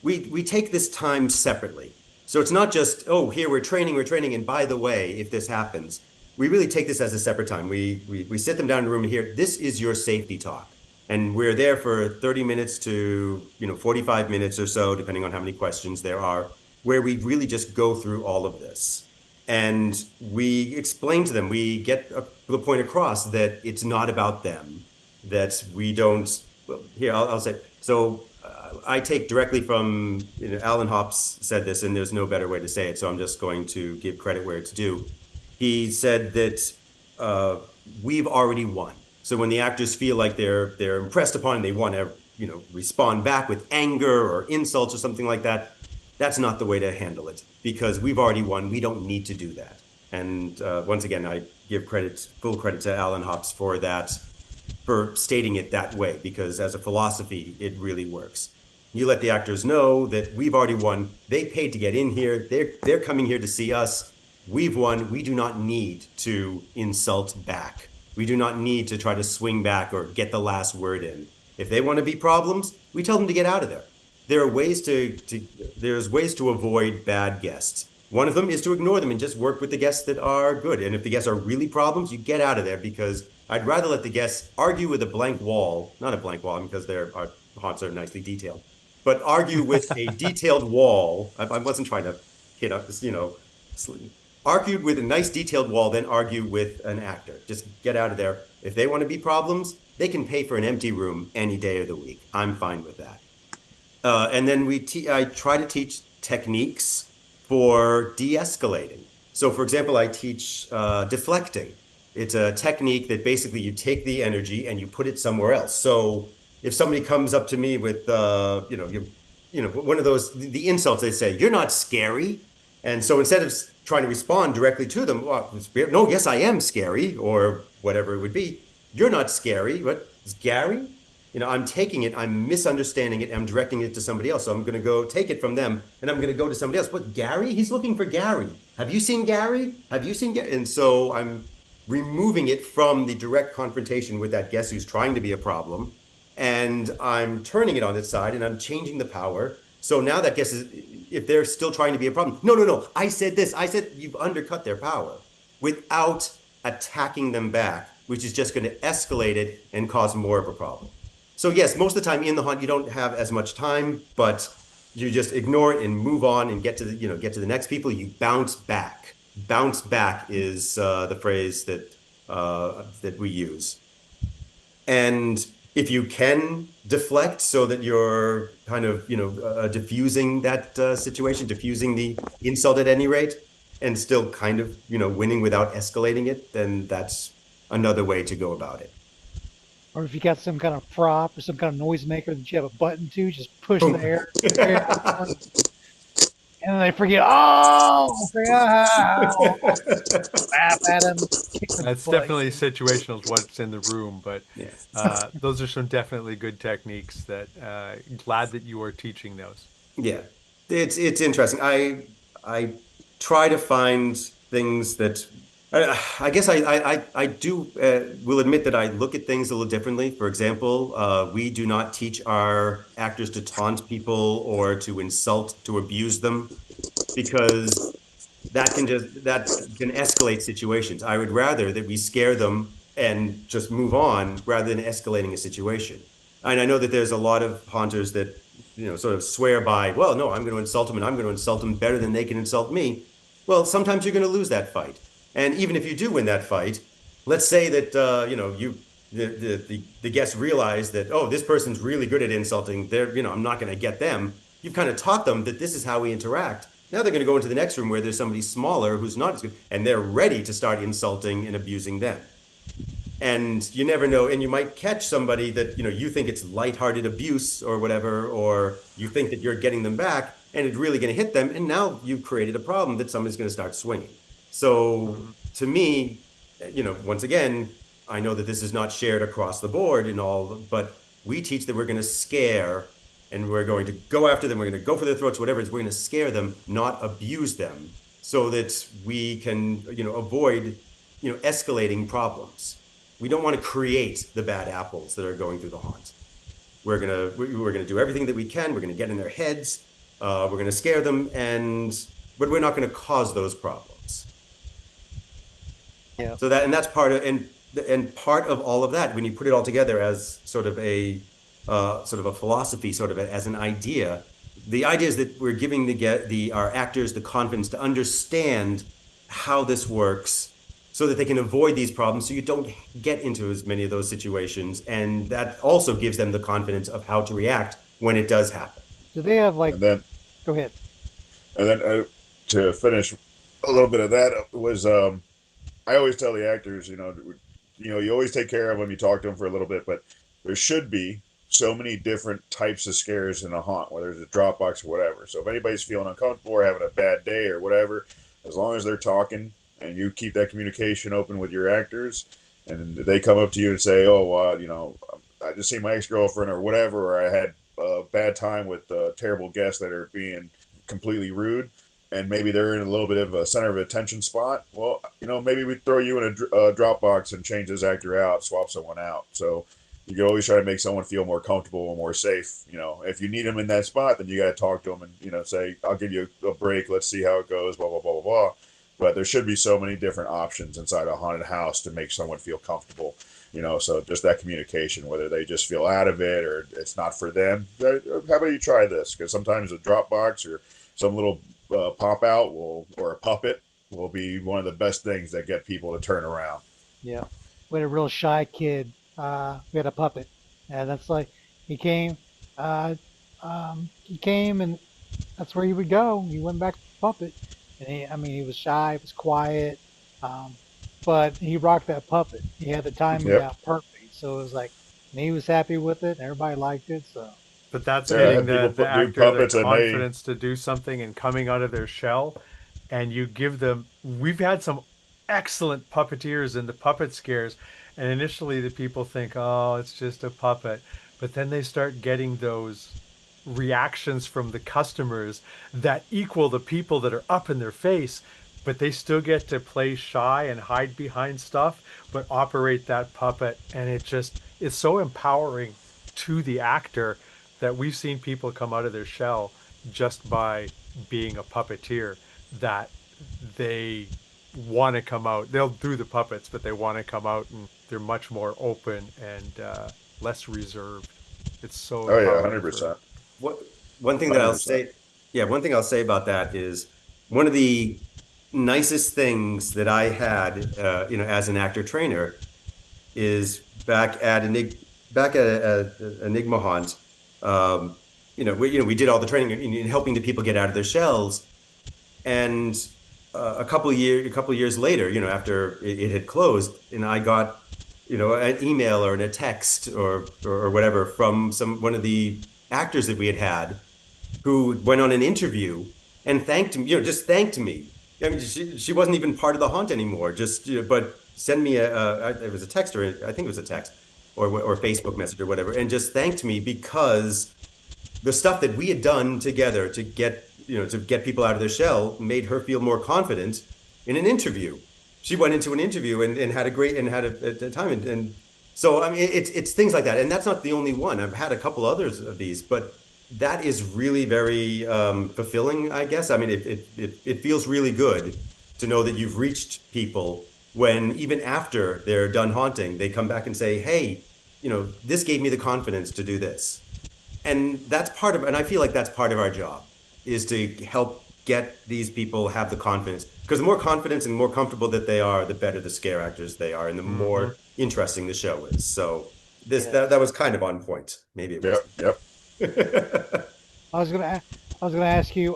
we take this time separately. So it's not just, oh, here we're training. And by the way, if this happens, we really take this as a separate time. We sit them down in a room and hear, this is your safety talk. And we're there for 30 minutes to 45 minutes or so, depending on how many questions there are, where we really just go through all of this. And we explain to them, we get the point across that it's not about them, that we don't, well, here, I'll say, so I take directly from, Alan Hops said this, and there's no better way to say it, so I'm just going to give credit where it's due. He said that we've already won. So when the actors feel like they're impressed upon and they want to, respond back with anger or insults or something like that, that's not the way to handle it, because we've already won. We don't need to do that. And once again, I give full credit to Alan Hops for that, for stating it that way, because as a philosophy, it really works. You let the actors know that we've already won. They paid to get in here. They're coming here to see us. We've won. We do not need to insult back. We do not need to try to swing back or get the last word in. If they want to be problems, we tell them to get out of there. There are ways there's ways to avoid bad guests. One of them is to ignore them and just work with the guests that are good. And if the guests are really problems, you get out of there, because I'd rather let the guests argue with a blank wall, not a blank wall, because our haunts are nicely detailed, but argue with a detailed wall. I wasn't trying to hit up this, argued with a nice detailed wall, then argue with an actor. Just get out of there. If they want to be problems, they can pay for an empty room any day of the week. I'm fine with that. And then I try to teach techniques for de-escalating. So for example, I teach deflecting. It's a technique that basically you take the energy and you put it somewhere else. So if somebody comes up to me with, one of those, the insults they say, "You're not scary." And so instead of trying to respond directly to them, well, no, yes, I am scary, or whatever it would be. You're not scary. What is Gary? I'm taking it, I'm misunderstanding it, I'm directing it to somebody else. So I'm going to go take it from them and I'm going to go to somebody else. What, Gary? He's looking for Gary. Have you seen Gary? Have you seen Gary? And so I'm removing it from the direct confrontation with that guest who's trying to be a problem. And I'm turning it on its side and I'm changing the power. So now that guest is, if they're still trying to be a problem, no, I said this. I said you've undercut their power without attacking them back, which is just going to escalate it and cause more of a problem. So yes, most of the time in the haunt, you don't have as much time, but you just ignore it and move on and get to the next people. You bounce back. Bounce back is the phrase that we use. And if you can deflect so that you're kind of, diffusing that situation, diffusing the insult at any rate, and still kind of, winning without escalating it, then that's another way to go about it. Or if you got some kind of prop or some kind of noisemaker that you have a button to, just push the air. And then they forget, laugh at him. That's definitely situational, what's in the room, but those are some definitely good techniques that glad that you are teaching those. Yeah, it's interesting. I try to find things that I guess I do will admit that I look at things a little differently. For example, we do not teach our actors to taunt people or to insult, to abuse them, because that can escalate situations. I would rather that we scare them and just move on rather than escalating a situation. And I know that there's a lot of haunters that sort of swear by, well, no, I'm going to insult them and I'm going to insult them better than they can insult me. Well, sometimes you're going to lose that fight. And even if you do win that fight, let's say that the guests realize that, oh, this person's really good at insulting. I'm not going to get them. You've kind of taught them that this is how we interact. Now they're going to go into the next room where there's somebody smaller who's not as good, and they're ready to start insulting and abusing them. And you never know, and you might catch somebody that you think it's lighthearted abuse or whatever, or you think that you're getting them back, and it's really going to hit them. And now you've created a problem that somebody's going to start swinging. So to me, once again, I know that this is not shared across the board in all, but we teach that we're going to scare and we're going to go after them. We're going to go for their throats, whatever it is. We're going to scare them, not abuse them, so that we can, avoid, escalating problems. We don't want to create the bad apples that are going through the haunt. We're going to do everything that we can. We're going to get in their heads. We're going to scare them, but we're not going to cause those problems. Yeah. So that's part of, and part of all of that, when you put it all together as sort of a philosophy, sort of as an idea, the idea is that we're giving our actors the confidence to understand how this works, so that they can avoid these problems, so you don't get into as many of those situations, and that also gives them the confidence of how to react when it does happen. Do they have go ahead. And then to finish a little bit of that was. I always tell the actors, you always take care of them, you talk to them for a little bit, but there should be so many different types of scares in a haunt, whether it's a drop box or whatever. So if anybody's feeling uncomfortable or having a bad day or whatever, as long as they're talking and you keep that communication open with your actors, and they come up to you and say, oh, I just seen my ex-girlfriend or whatever, or I had a bad time with terrible guests that are being completely rude, and maybe they're in a little bit of a center of attention spot, well, maybe we throw you in a Dropbox and change this actor out, swap someone out. So you can always try to make someone feel more comfortable and more safe. If you need them in that spot, then you got to talk to them and, say, I'll give you a break. Let's see how it goes, blah, blah, blah, blah, blah. But there should be so many different options inside a haunted house to make someone feel comfortable. So just that communication, whether they just feel out of it or it's not for them. How about you try this? Because sometimes a Dropbox or some little pop out or a puppet will be one of the best things that get people to turn around. Yeah, we had a real shy kid. We had a puppet, and that's he came and that's where he would go. He went back to the puppet, and he was shy, he was quiet, but he rocked that puppet. He had the timing out perfect, so it was and he was happy with it, and everybody liked it. So But that's Yeah, I getting had people the do actor the puppets and they. confidence to do something and coming out of their shell, and you give them. We've had some excellent puppeteers in the puppet scares, and initially the people think, "Oh, it's just a puppet," but then they start getting those reactions from the customers that equal the people that are up in their face, but they still get to play shy and hide behind stuff, but operate that puppet, and it's so empowering to the actor that we've seen people come out of their shell just by being a puppeteer, that they want to come out. They'll do the puppets, but they want to come out and they're much more open and less reserved. It's so Oh yeah, empowering hundred for. percent, What one thing that I'll 100%. say, yeah, one thing I'll say about that is one of the nicest things that I had, as an actor trainer, is back at Enigma Haunt. We did all the training in helping the people get out of their shells, and a couple of years later, after it had closed, and I got, an email or a text or whatever from one of the actors that we had who went on an interview and thanked me, just thanked me. I mean, she wasn't even part of the haunt anymore. Just, but send me it was a text, or I think it was a text or Facebook message or whatever, and just thanked me because the stuff that we had done together to get people out of their shell made her feel more confident in an interview. She went into an interview and had a time. And so, I mean, it's things like that. And that's not the only one. I've had a couple others of these, but that is really very fulfilling, I guess. I mean, it feels really good to know that you've reached people when, even after they're done haunting, they come back and say, hey, this gave me the confidence to do this. And and I feel like that's part of our job, is to help get these people have the confidence. Because the more confidence and more comfortable that they are, the better the scare actors they are, and the more interesting the show is. So that was kind of on point. Maybe it was. Yep. I was gonna ask you.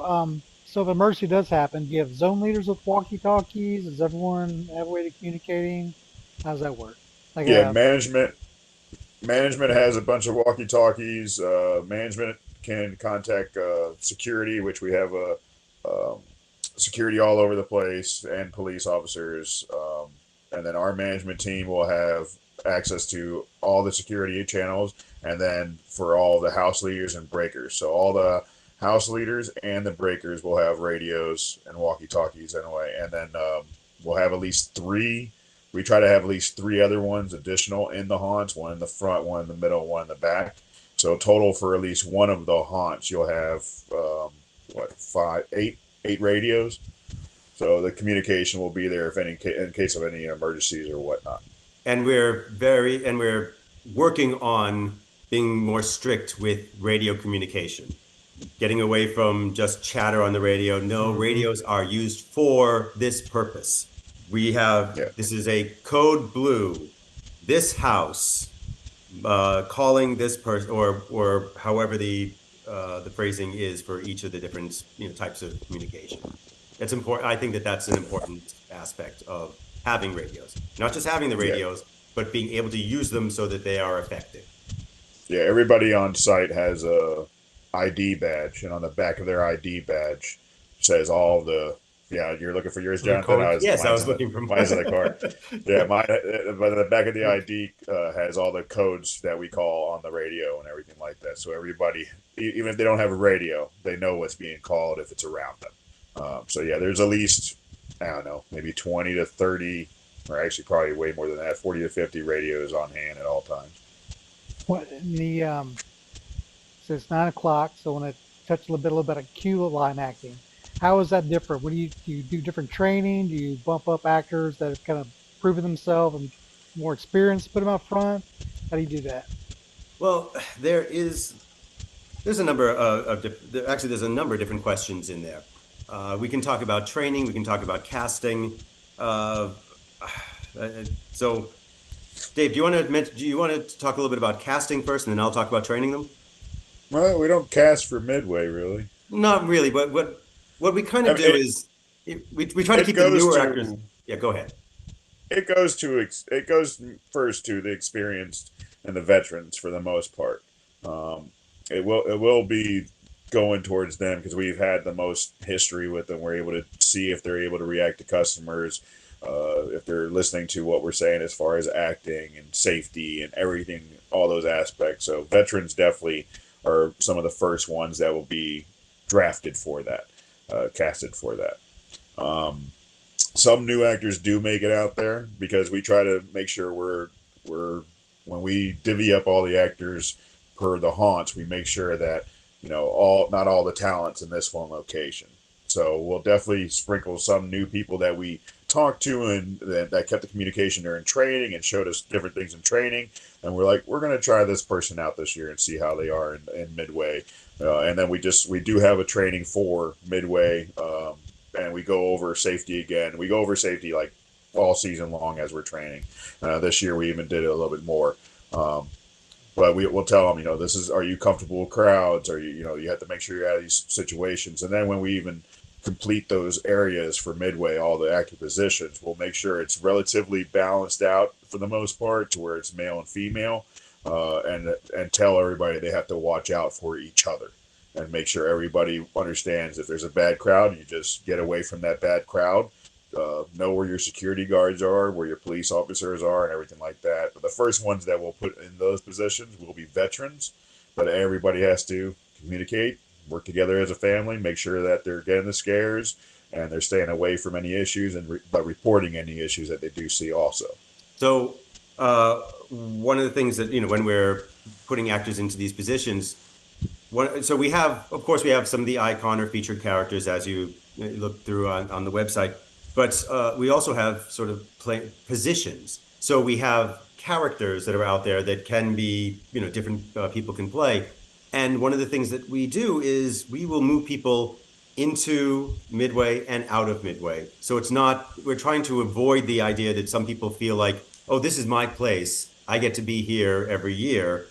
So if an emergency does happen, do you have zone leaders with walkie-talkies? Does everyone have a way of communicating? How does that work? Like, Yeah, management has a bunch of walkie talkies. Management can contact security, which we have security all over the place, and police officers. And then our management team will have access to all the security channels, and then for all the house leaders and breakers. So all the house leaders and the breakers will have radios and walkie talkies anyway. And then we'll have at least three. We try to have at least three other ones additional in the haunts, one in the front, one in the middle, one in the back. So total for at least one of the haunts, you'll have eight radios. So the communication will be there in case of any emergencies or whatnot. And we're working on being more strict with radio communication, getting away from just chatter on the radio. No, radios are used for this purpose. We have, this is a code blue, this house, calling this person, or however the phrasing is for each of the different types of communication. It's important. I think that's an important aspect of having radios, not just having the radios, but being able to use them so that they are effective. Yeah, everybody on site has a ID badge, and on the back of their ID badge says all the. Yeah, you're looking for yours, Jonathan. Yes, I was looking for mine's in the car. Yeah, mine. But the back of the ID has all the codes that we call on the radio and everything like that. So everybody, even if they don't have a radio, they know what's being called if it's around them. So yeah, there's at least, I don't know, maybe 20 to 30, or actually probably way more than that, 40 to 50 radios on hand at all times. What in the so it's 9 o'clock. So when I touch a little bit of cue line acting, how is that different? What do you do different training? Do you bump up actors that have kind of proven themselves and more experienced, put them out front? How do you do that? Well, there's a number there's a number of different questions in there. We can talk about training. We can talk about casting. So, Dave, do you want to talk a little bit about casting first, and then I'll talk about training them? Well, we don't cast for midway, really. Not really, but what we kind of do is we try to keep the newer actors. Yeah, go ahead. It goes first to the experienced and the veterans for the most part. it will be going towards them because we've had the most history with them. We're able to see if they're able to react to customers, if they're listening to what we're saying as far as acting and safety and everything, all those aspects. So veterans definitely are some of the first ones that will be drafted for that, casted for that. Some new actors do make it out there because we try to make sure we're when we divvy up all the actors per the haunts, we make sure that not all the talents in this one location. So we'll definitely sprinkle some new people that we talked to and that kept the communication during training and showed us different things in training. And we're like, we're going to try this person out this year and see how they are in midway. And then we do have a training for midway, and we go over safety again. We go over safety like all season long as we're training. This year we even did it a little bit more. But we'll tell them, are you comfortable with crowds? Are you have to make sure you're out of these situations. And then when we even complete those areas for midway, all the active positions, we'll make sure it's relatively balanced out for the most part to where it's male and female, and tell everybody they have to watch out for each other and make sure everybody understands if there's a bad crowd, you just get away from that bad crowd. Know where your security guards are, where your police officers are, and everything like that. But the first ones that we'll put in those positions will be veterans, but everybody has to communicate, work together as a family, make sure that they're getting the scares and they're staying away from any issues but reporting any issues that they do see also. So one of the things that, when we're putting actors into these positions, so we have some of the icon or featured characters as you look through on the website. But we also have sort of positions. So we have characters that are out there that can be, different people can play. And one of the things that we do is we will move people into midway and out of midway. So we're trying to avoid the idea that some people feel like, oh, this is my place. I get to be here every year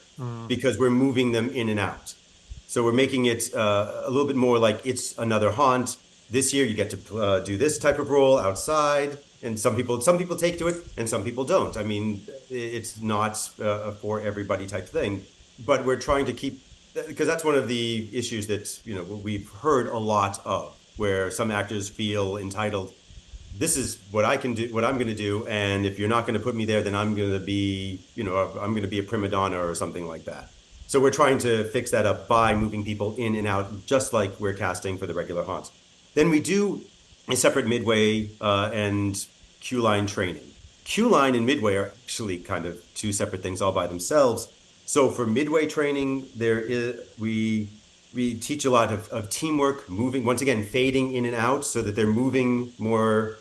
because we're moving them in and out. So we're making it a little bit more like it's another haunt. This year you get to do this type of role outside, and some people take to it and some people don't. I mean, it's not for everybody type thing, but we're trying to keep, because that's one of the issues that we've heard a lot of, where some actors feel entitled. This is what I can do, what I'm going to do, and if you're not going to put me there, then I'm going to be, I'm going to be a prima donna or something like that. So we're trying to fix that up by moving people in and out, just like we're casting for the regular haunts. Then we do a separate midway and Q-line training. Q-line and midway are actually kind of two separate things all by themselves. So for midway training, we teach a lot of teamwork, moving, once again, fading in and out so that they're moving more,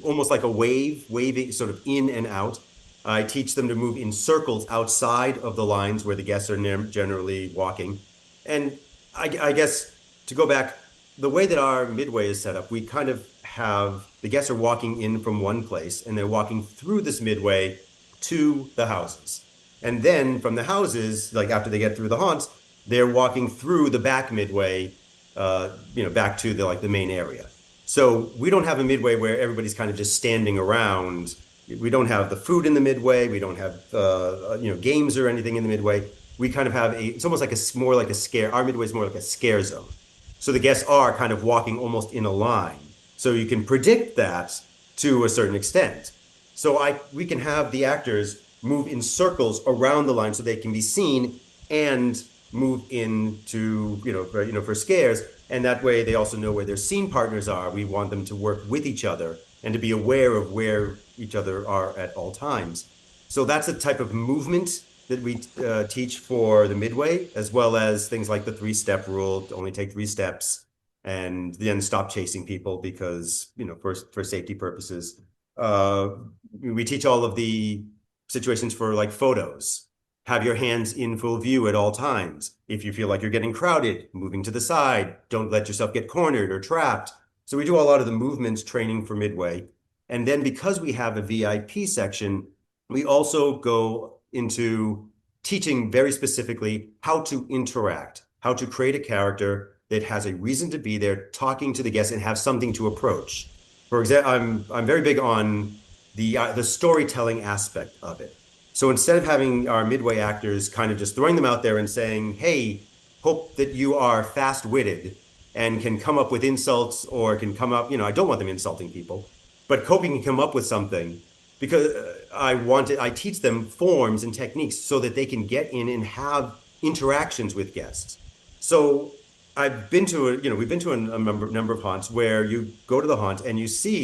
almost like a waving sort of in and out. I teach them to move in circles outside of the lines where the guests are generally walking. And I guess to go back, the way that our midway is set up, we kind of have the guests are walking in from one place and they're walking through this midway to the houses. And then from the houses, like after they get through the haunts, they're walking through the back midway, back to the main area. So we don't have a midway where everybody's kind of just standing around. We don't have the food in the midway. We don't have, games or anything in the midway. We kind of have it's almost like more like a scare. Our midway is more like a scare zone. So the guests are kind of walking almost in a line. So you can predict that to a certain extent. So we can have the actors move in circles around the line so they can be seen and move into, for scares. And that way they also know where their scene partners are. We want them to work with each other and to be aware of where each other are at all times. So that's the type of movement that we teach for the midway, as well as things like the 3-step rule, to only take 3 steps, and then stop chasing people because, for safety purposes. We teach all of the situations for like photos. Have your hands in full view at all times. If you feel like you're getting crowded, moving to the side, don't let yourself get cornered or trapped. So we do a lot of the movements training for midway. And then because we have a VIP section, we also go into teaching very specifically how to interact, how to create a character that has a reason to be there, talking to the guests and have something to approach. For example, I'm very big on the storytelling aspect of it. So instead of having our midway actors kind of just throwing them out there and saying, hey, hope that you are fast-witted and can come up with insults or can come up, I don't want them insulting people, but hoping can come up with something because I teach them forms and techniques so that they can get in and have interactions with guests. So we've been to a number of haunts where you go to the haunt and you see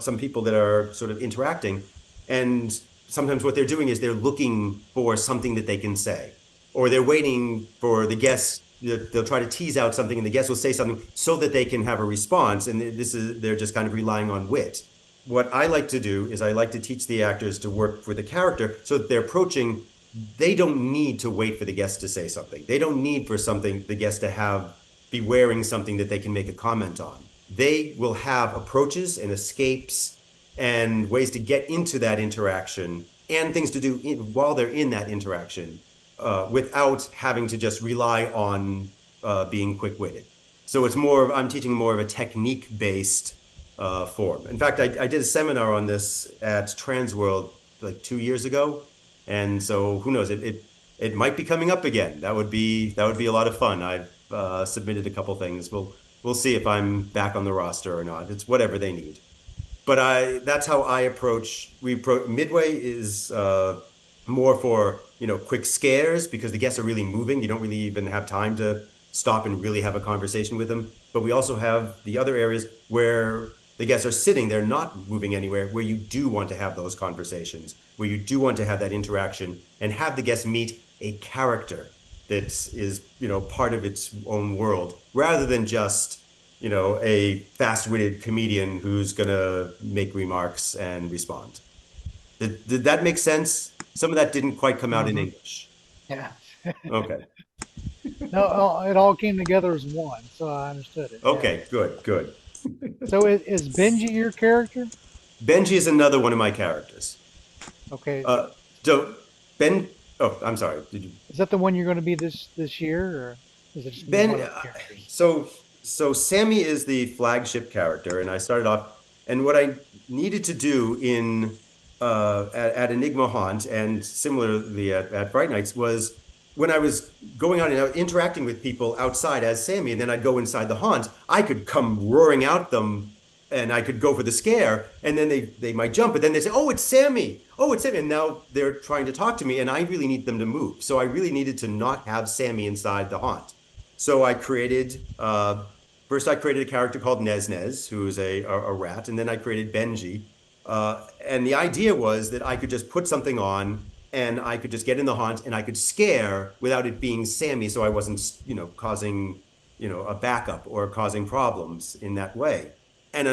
some people that are sort of interacting, and sometimes what they're doing is they're looking for something that they can say, or they're waiting for the guests. They'll try to tease out something, and the guest will say something so that they can have a response. And they're just kind of relying on wit. What I like to do is I like to teach the actors to work for the character so that they're approaching. They don't need to wait for the guest to say something. They don't need for the guest to be wearing something that they can make a comment on. They will have approaches and escapes and ways to get into that interaction and things to do while they're in that interaction without having to just rely on being quick-witted. So I'm teaching more of a technique-based form. In fact, I did a seminar on this at Transworld like 2 years ago. And so who knows, it might be coming up again. That would be a lot of fun. I've submitted a couple things. We'll see if I'm back on the roster or not. It's whatever they need. But that's how I approach. Midway is more for quick scares because the guests are really moving. You don't really even have time to stop and really have a conversation with them. But we also have the other areas where the guests are sitting, they're not moving anywhere, where you do want to have those conversations, where you do want to have that interaction and have the guests meet a character that is part of its own world, rather than just a fast-witted comedian who's gonna make remarks and respond. Did that make sense? Some of that didn't quite come out in English. Yeah. Okay. No, it all came together as one, so I understood it. Okay, yeah. Good. So is Benji your character? Benji is another one of my characters. Okay. I'm sorry. Did you? Is that the one you're going to be this year, or is it just one of the characters? So Sammy is the flagship character, and I started off, and what I needed to do at Enigma Haunt and similarly at Fright Nights was when I was going on and interacting with people outside as Sammy, and then I'd go inside the haunt, I could come roaring out them and I could go for the scare, and then they might jump, but then they say, "Oh, it's Sammy. Oh, it's Sammy." And now they're trying to talk to me, and I really need them to move. So I really needed to not have Sammy inside the haunt. So I created, first I created a character called Nez, who is a rat, and then I created Benji. And the idea was that I could just put something on, and I could just get in the haunt and I could scare without it being Sammy, so I wasn't, causing, a backup or causing problems in that way. And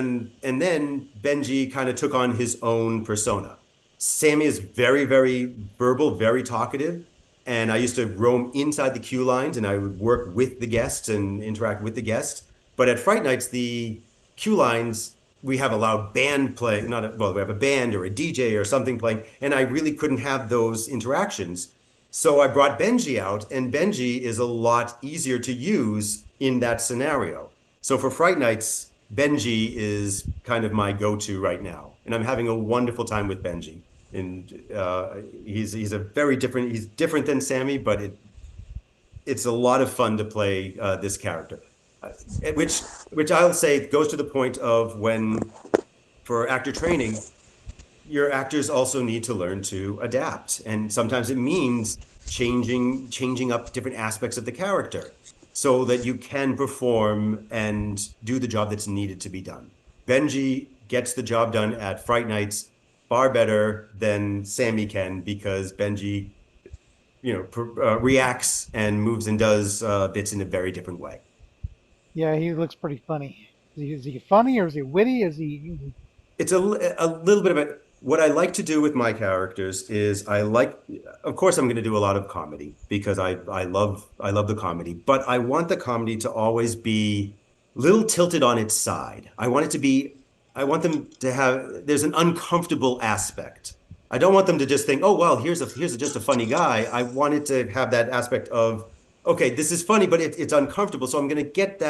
then Benji kind of took on his own persona. Sammy is very, very verbal, very talkative, and I used to roam inside the queue lines and I would work with the guests and interact with the guests. But at Fright Nights, the queue lines, we have a loud band playing, we have a band or a DJ or something playing, and I really couldn't have those interactions. So I brought Benji out, and Benji is a lot easier to use in that scenario. So for Fright Nights, Benji is kind of my go-to right now, and I'm having a wonderful time with Benji. And he's different than Sammy, but it's a lot of fun to play this character. Which I'll say goes to the point of when, for actor training, your actors also need to learn to adapt. And sometimes it means changing up different aspects of the character so that you can perform and do the job that's needed to be done. Benji gets the job done at Fright Nights far better than Sammy can, because Benji, reacts and moves and does bits in a very different way. Yeah, he looks pretty funny. Is he funny, or is he witty? It's a little bit of it. What I like to do with my characters is of course, I'm going to do a lot of comedy because I love the comedy, but I want the comedy to always be a little tilted on its side. I want them to have, there's an uncomfortable aspect. I don't want them to just think, "Oh, well, here's just a funny guy." I want it to have that aspect of, okay, this is funny, but it's uncomfortable. So I'm going to get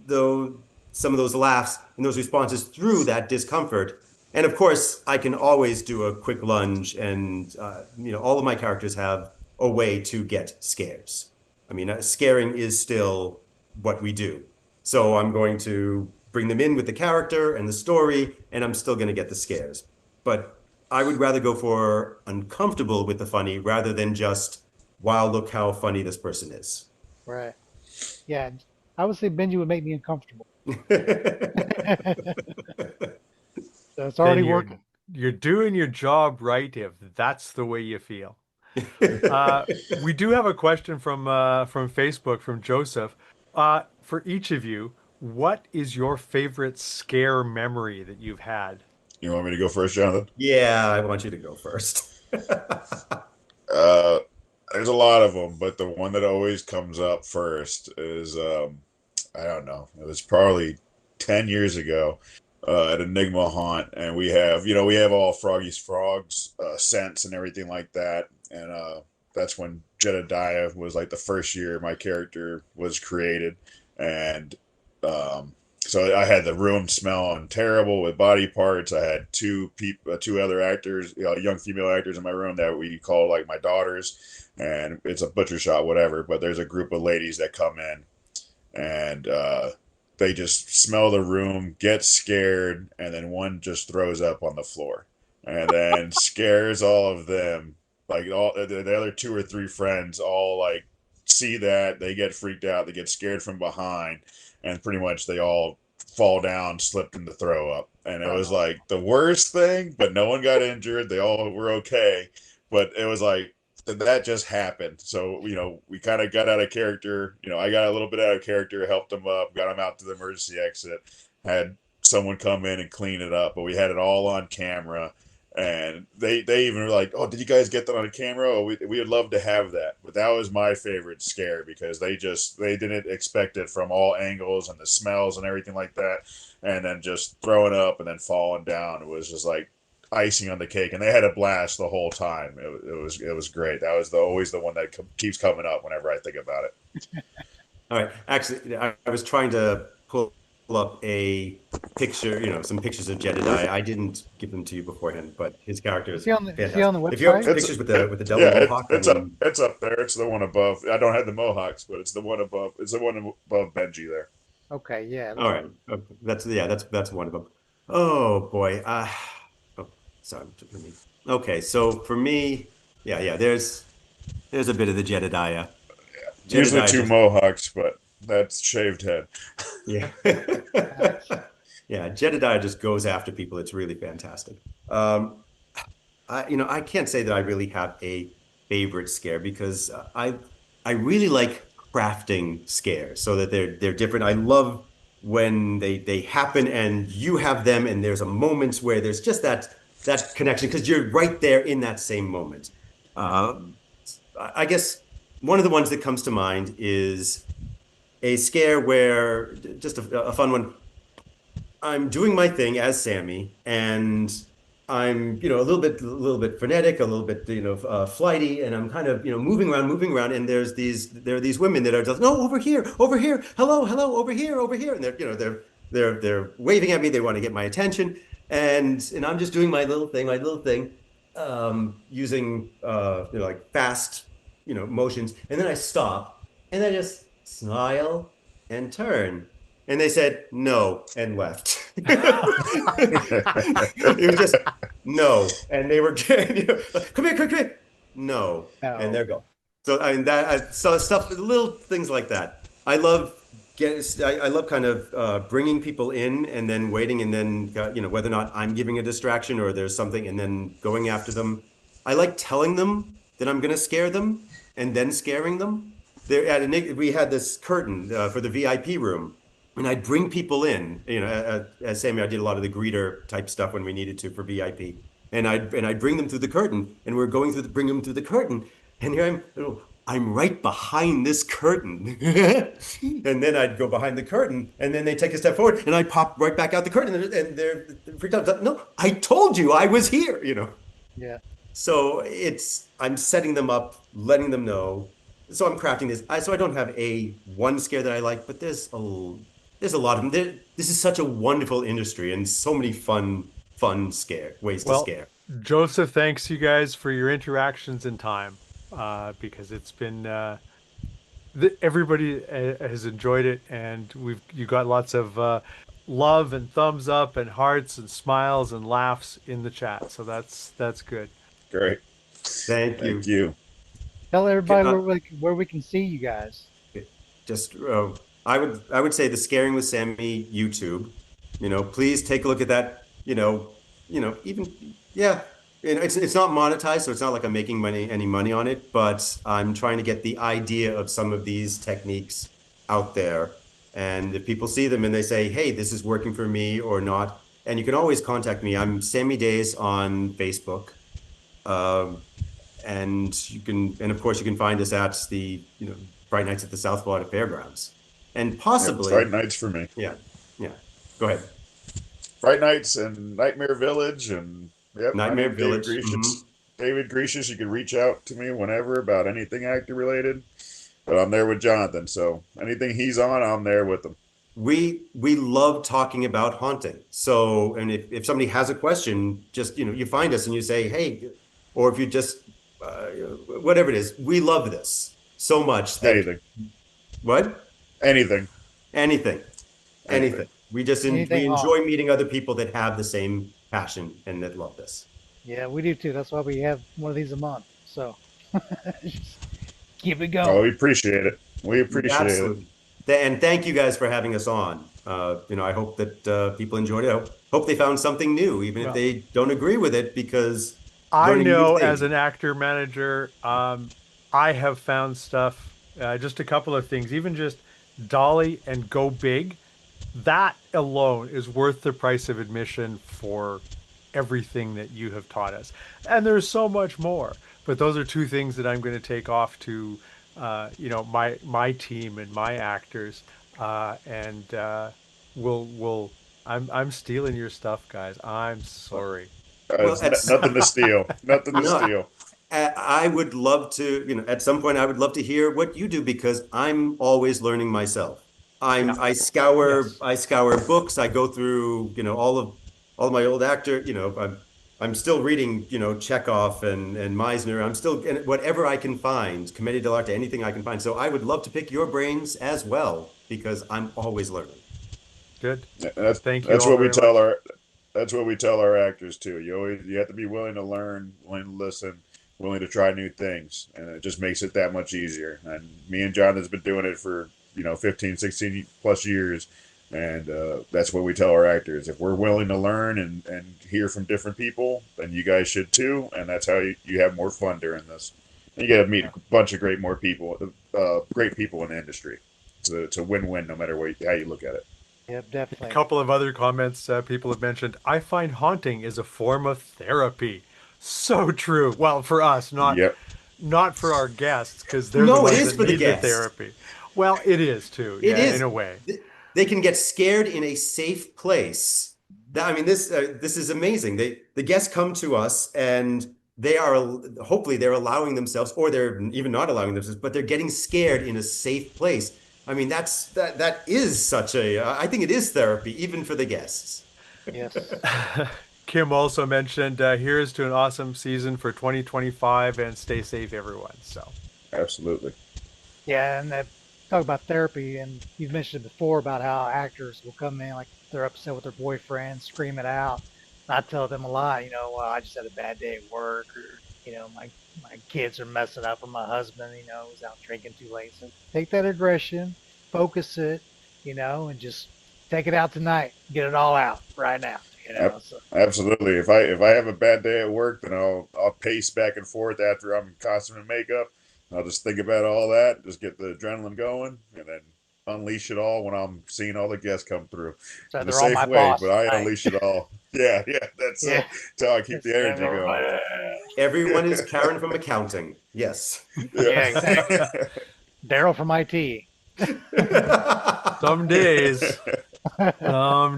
some of those laughs and those responses through that discomfort. And of course, I can always do a quick lunge, and all of my characters have a way to get scares. I mean, scaring is still what we do. So I'm going to bring them in with the character and the story, and I'm still going to get the scares. But I would rather go for uncomfortable with the funny rather than just, wow, look how funny this person is. Right. Yeah. I would say Benji would make me uncomfortable. So it's already Then working. you're doing your job right if that's the way you feel. We do have a question from Facebook from Joseph. For each of you, what is your favorite scare memory that you've had? You want me to go first, Jonathan? Yeah, I want you to go first. There's a lot of them, but the one that always comes up first is I don't know. It was probably 10 years ago at Enigma Haunt, and we have all Froggy's Frogs scents and everything like that, and that's when Jedediah was like the first year my character was created, and so I had the room smelling terrible with body parts. I had two other actors, young female actors in my room that we call like my daughters, and it's a butcher shop, whatever. But there's a group of ladies that come in, and they just smell the room, get scared, and then one just throws up on the floor, and then scares all of them. Like all the other two or three friends all like see that, they get freaked out, they get scared from behind, and pretty much they all fall down, slipped into throw up. And it was like the worst thing, but no one got injured. They all were okay. But it was like that just happened. So, we kind of got out of character. I got a little bit out of character, helped them up, got them out to the emergency exit, had someone come in and clean it up, but we had it all on camera. And they even were like, "Oh, did you guys get that on camera? Oh, we would love to have that." But that was my favorite scare because they didn't expect it from all angles and the smells and everything like that, and then just throwing up and then falling down. It was just like icing on the cake, and they had a blast the whole time. It was great. That was always the one that keeps coming up whenever I think about it. All right. Actually, I was trying to pull up a picture, some pictures of Jedediah. I didn't give them to you beforehand, but his character is fantastic. Is he on the website? If you have pictures with the double mohawk, it's up there. It's the one above. I don't have the mohawks, but it's the one above. It's the one above Benji there. Okay, yeah. All right. That's one of them. Oh boy. Sorry. Okay, so for me, yeah. There's a bit of the Jedediah. Usually two mohawks, but that's shaved head. Yeah. Yeah, Jedediah just goes after people. It's really fantastic. I can't say that I really have a favorite scare because I really like crafting scares so that they're different. I love when they happen and you have them and there's a moment where there's just that connection because you're right there in that same moment. I guess one of the ones that comes to mind is a scare where just a fun one. I'm doing my thing as Sammy, and I'm a little bit frenetic, a little bit flighty, and I'm kind of moving around, and there are these women that are just no over here, hello, over here, and they're waving at me. They want to get my attention, and I'm just doing my little thing, using like fast motions, and then I stop, and I just smile and turn. And they said no and left. It was just no, and they were come here, no, and they're gone. So I mean stuff, little things like that. I love kind of bringing people in and then waiting, and then whether or not I'm giving a distraction or there's something, and then going after them. I like telling them that I'm going to scare them and then scaring them. We had this curtain for the VIP room. And I'd bring people in, as Sammy, I did a lot of the greeter type stuff when we needed to for VIP. And I'd bring them through the curtain, and we're going bring them through the curtain. And here I'm right behind this curtain. And then I'd go behind the curtain, and then they take a step forward, and I'd pop right back out the curtain, and they're freaked out. No, I told you I was here, Yeah. So I'm setting them up, letting them know. So I'm crafting this. So I don't have a one scare that I like, but there's a lot of them. This is such a wonderful industry and so many fun ways to scare. Joseph, thanks you guys for your interactions and time, because it's been everybody has enjoyed it, and you got lots of love and thumbs up and hearts and smiles and laughs in the chat. So that's good. Great. Thank Thank you. you. Tell Ca- everybody uh, where we can see you guys. just I would say the Scaring with Sammy YouTube. Please take a look at that. Even yeah. It's not monetized, so it's not like I'm making any money on it, but I'm trying to get the idea of some of these techniques out there. And if people see them and they say, "Hey, this is working for me," or not, and you can always contact me. I'm Sammy Days on Facebook. Um, and of course you can find us at the Fright Nights at the South Florida Fairgrounds, and Yep, Fright possibly Nights for me. yeah, yeah. Go ahead. Fright Nights and Nightmare Village, and yep, my Nightmare name's David Village. Gricius. David Gricius. You can reach out to me whenever about anything actor related. But I'm there with Jonathan, so anything he's on, I'm there with him. We love talking about haunting. So, and if somebody has a question, just you find us and you say, hey, or if you just whatever it is, we love this so much that Anything, what anything, anything. anything. We Anything enjoy meeting other people that have the same passion and that love this. Yeah, we do too. That's why we have one of these a month. So just keep it Oh, we going. appreciate it. We appreciate it. Absolutely. And thank you guys for having us on. I hope that people enjoyed it. I hope they found something new, even if Well, they don't agree with it, because I learning a new know as thing. an actor manager, I have found stuff, just a couple of things, even just Dolly and Go Big. That alone is worth the price of admission for everything that you have taught us. And there's so much more. But those are two things that I'm going to take off to, my team and my actors, and we'll. I'm stealing your stuff, guys. I'm sorry. Well, It's nothing to steal. Nothing to no, steal. I would love to, at some point, I would love to hear what you do because I'm always learning myself. Yeah. I scour Yes. I scour books. I go through, all of my old actor. I'm still reading, Chekhov and Meisner. I'm still and whatever I can find, Commedia dell'arte, anything I can find. So I would love to pick your brains as well because I'm always learning. Good. That's Thank you that's all what we very tell much. our actors too. You have to be willing to learn, willing to listen, willing to try new things, and it just makes it that much easier. And me and Jonathan's been doing it for 15, 16 plus years, and that's what we tell our actors. If we're willing to learn and hear from different people, then you guys should too, and that's how you have more fun during this. And you get to meet a bunch of great people in the industry. It's a win-win no matter how you look at it. Yep, A definitely. couple of other comments people have mentioned. I find haunting is a form of therapy. So true. Well, for us, Yep. not for our guests, because they're the No, it ones is that for the need the guests. therapy. Well, it is too. It Yeah, in is. a way. They can get scared in a safe place. I mean, this is amazing. The guests come to us and hopefully they're allowing themselves, or they're even not allowing themselves, but they're getting scared in a safe place. I mean, that is such I think it is therapy, even for the guests. Yes. Kim also mentioned, here's to an awesome season for 2025 and stay safe, everyone. So, Absolutely. Yeah, and that talk about therapy, and you've mentioned it before about how actors will come in like they're upset with their boyfriend, scream it out. And I tell them a lot, well, I just had a bad day at work, or my kids are messing up, or my husband, is out drinking too late. So take that aggression, focus it, and just take it out tonight, get it all out right now, Ab- So Absolutely. If I have a bad day at work, then I'll pace back and forth after I'm in costume and makeup. I'll just think about all that, just get the adrenaline going, and then unleash it all when I'm seeing all the guests come through so in a they're all safe my way. boss But I tonight. unleash it all. Yeah, yeah. That's Yeah, that's how I keep the energy going. Everyone is Karen from accounting. Yes. yeah, exactly. Yeah. Daryl from IT. some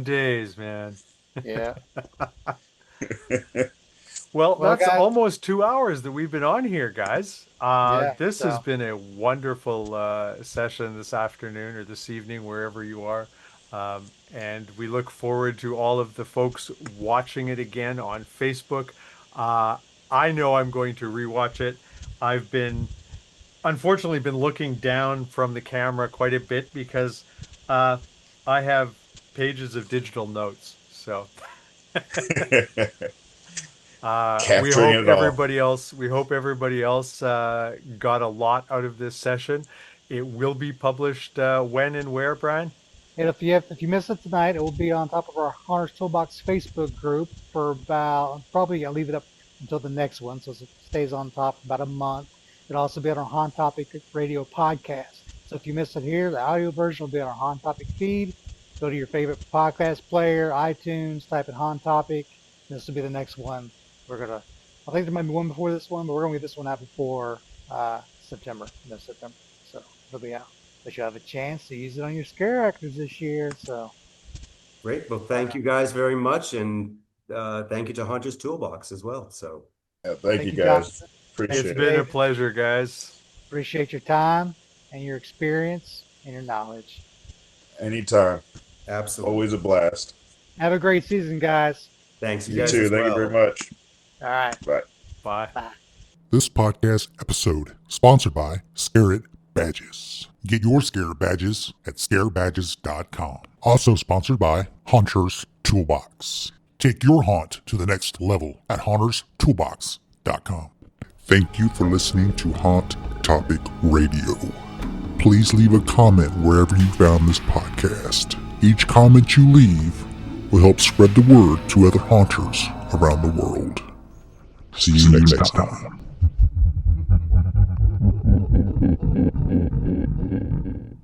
days, man. Yeah. Well, Well, that's guys. almost 2 hours that we've been on here, guys. Yeah. This has So been a wonderful session this afternoon or this evening, wherever you are. And we look forward to all of the folks watching it again on Facebook. I know I'm going to rewatch it. I've been unfortunately been looking down from the camera quite a bit because I have pages of digital notes. So we Capturing hope it all. everybody else. We hope everybody else got a lot out of this session. It will be published when and where, Brian? And if you miss it tonight, it will be on top of our Hunter's Toolbox Facebook group for about, probably I'll leave it up until the next one, so it stays on top for about a month. It'll also be on our Haunt Topic Radio podcast. So if you miss it here, the audio version will be on our Haunt Topic feed. Go to your favorite podcast player, iTunes, type in Haunt Topic. This will be the next one. I think there might be one before this one, but we're gonna get this one out before September, September. So it'll be out. But you'll have a chance to use it on your scare actors this year. So Great. Well, thank you guys very much, and thank you to Hunter's Toolbox as well. So Yeah, thank you guys. Jonathan. Appreciate It's it. been a pleasure, guys. Appreciate your time and your experience and your knowledge. Anytime. absolutely. Always a blast. Have a great season, guys. Thanks, you You guys too. as Thank you well. very much. All right. Bye. Bye. This podcast episode sponsored by Scared Badges. Get your Scared Badges at scarebadges.com. Also sponsored by Hunter's Toolbox. Take your haunt to the next level at hunterstoolbox.com. Thank you for listening to Haunt Topic Radio. Please leave a comment wherever you found this podcast. Each comment you leave will help spread the word to other haunters around the world. See you next time.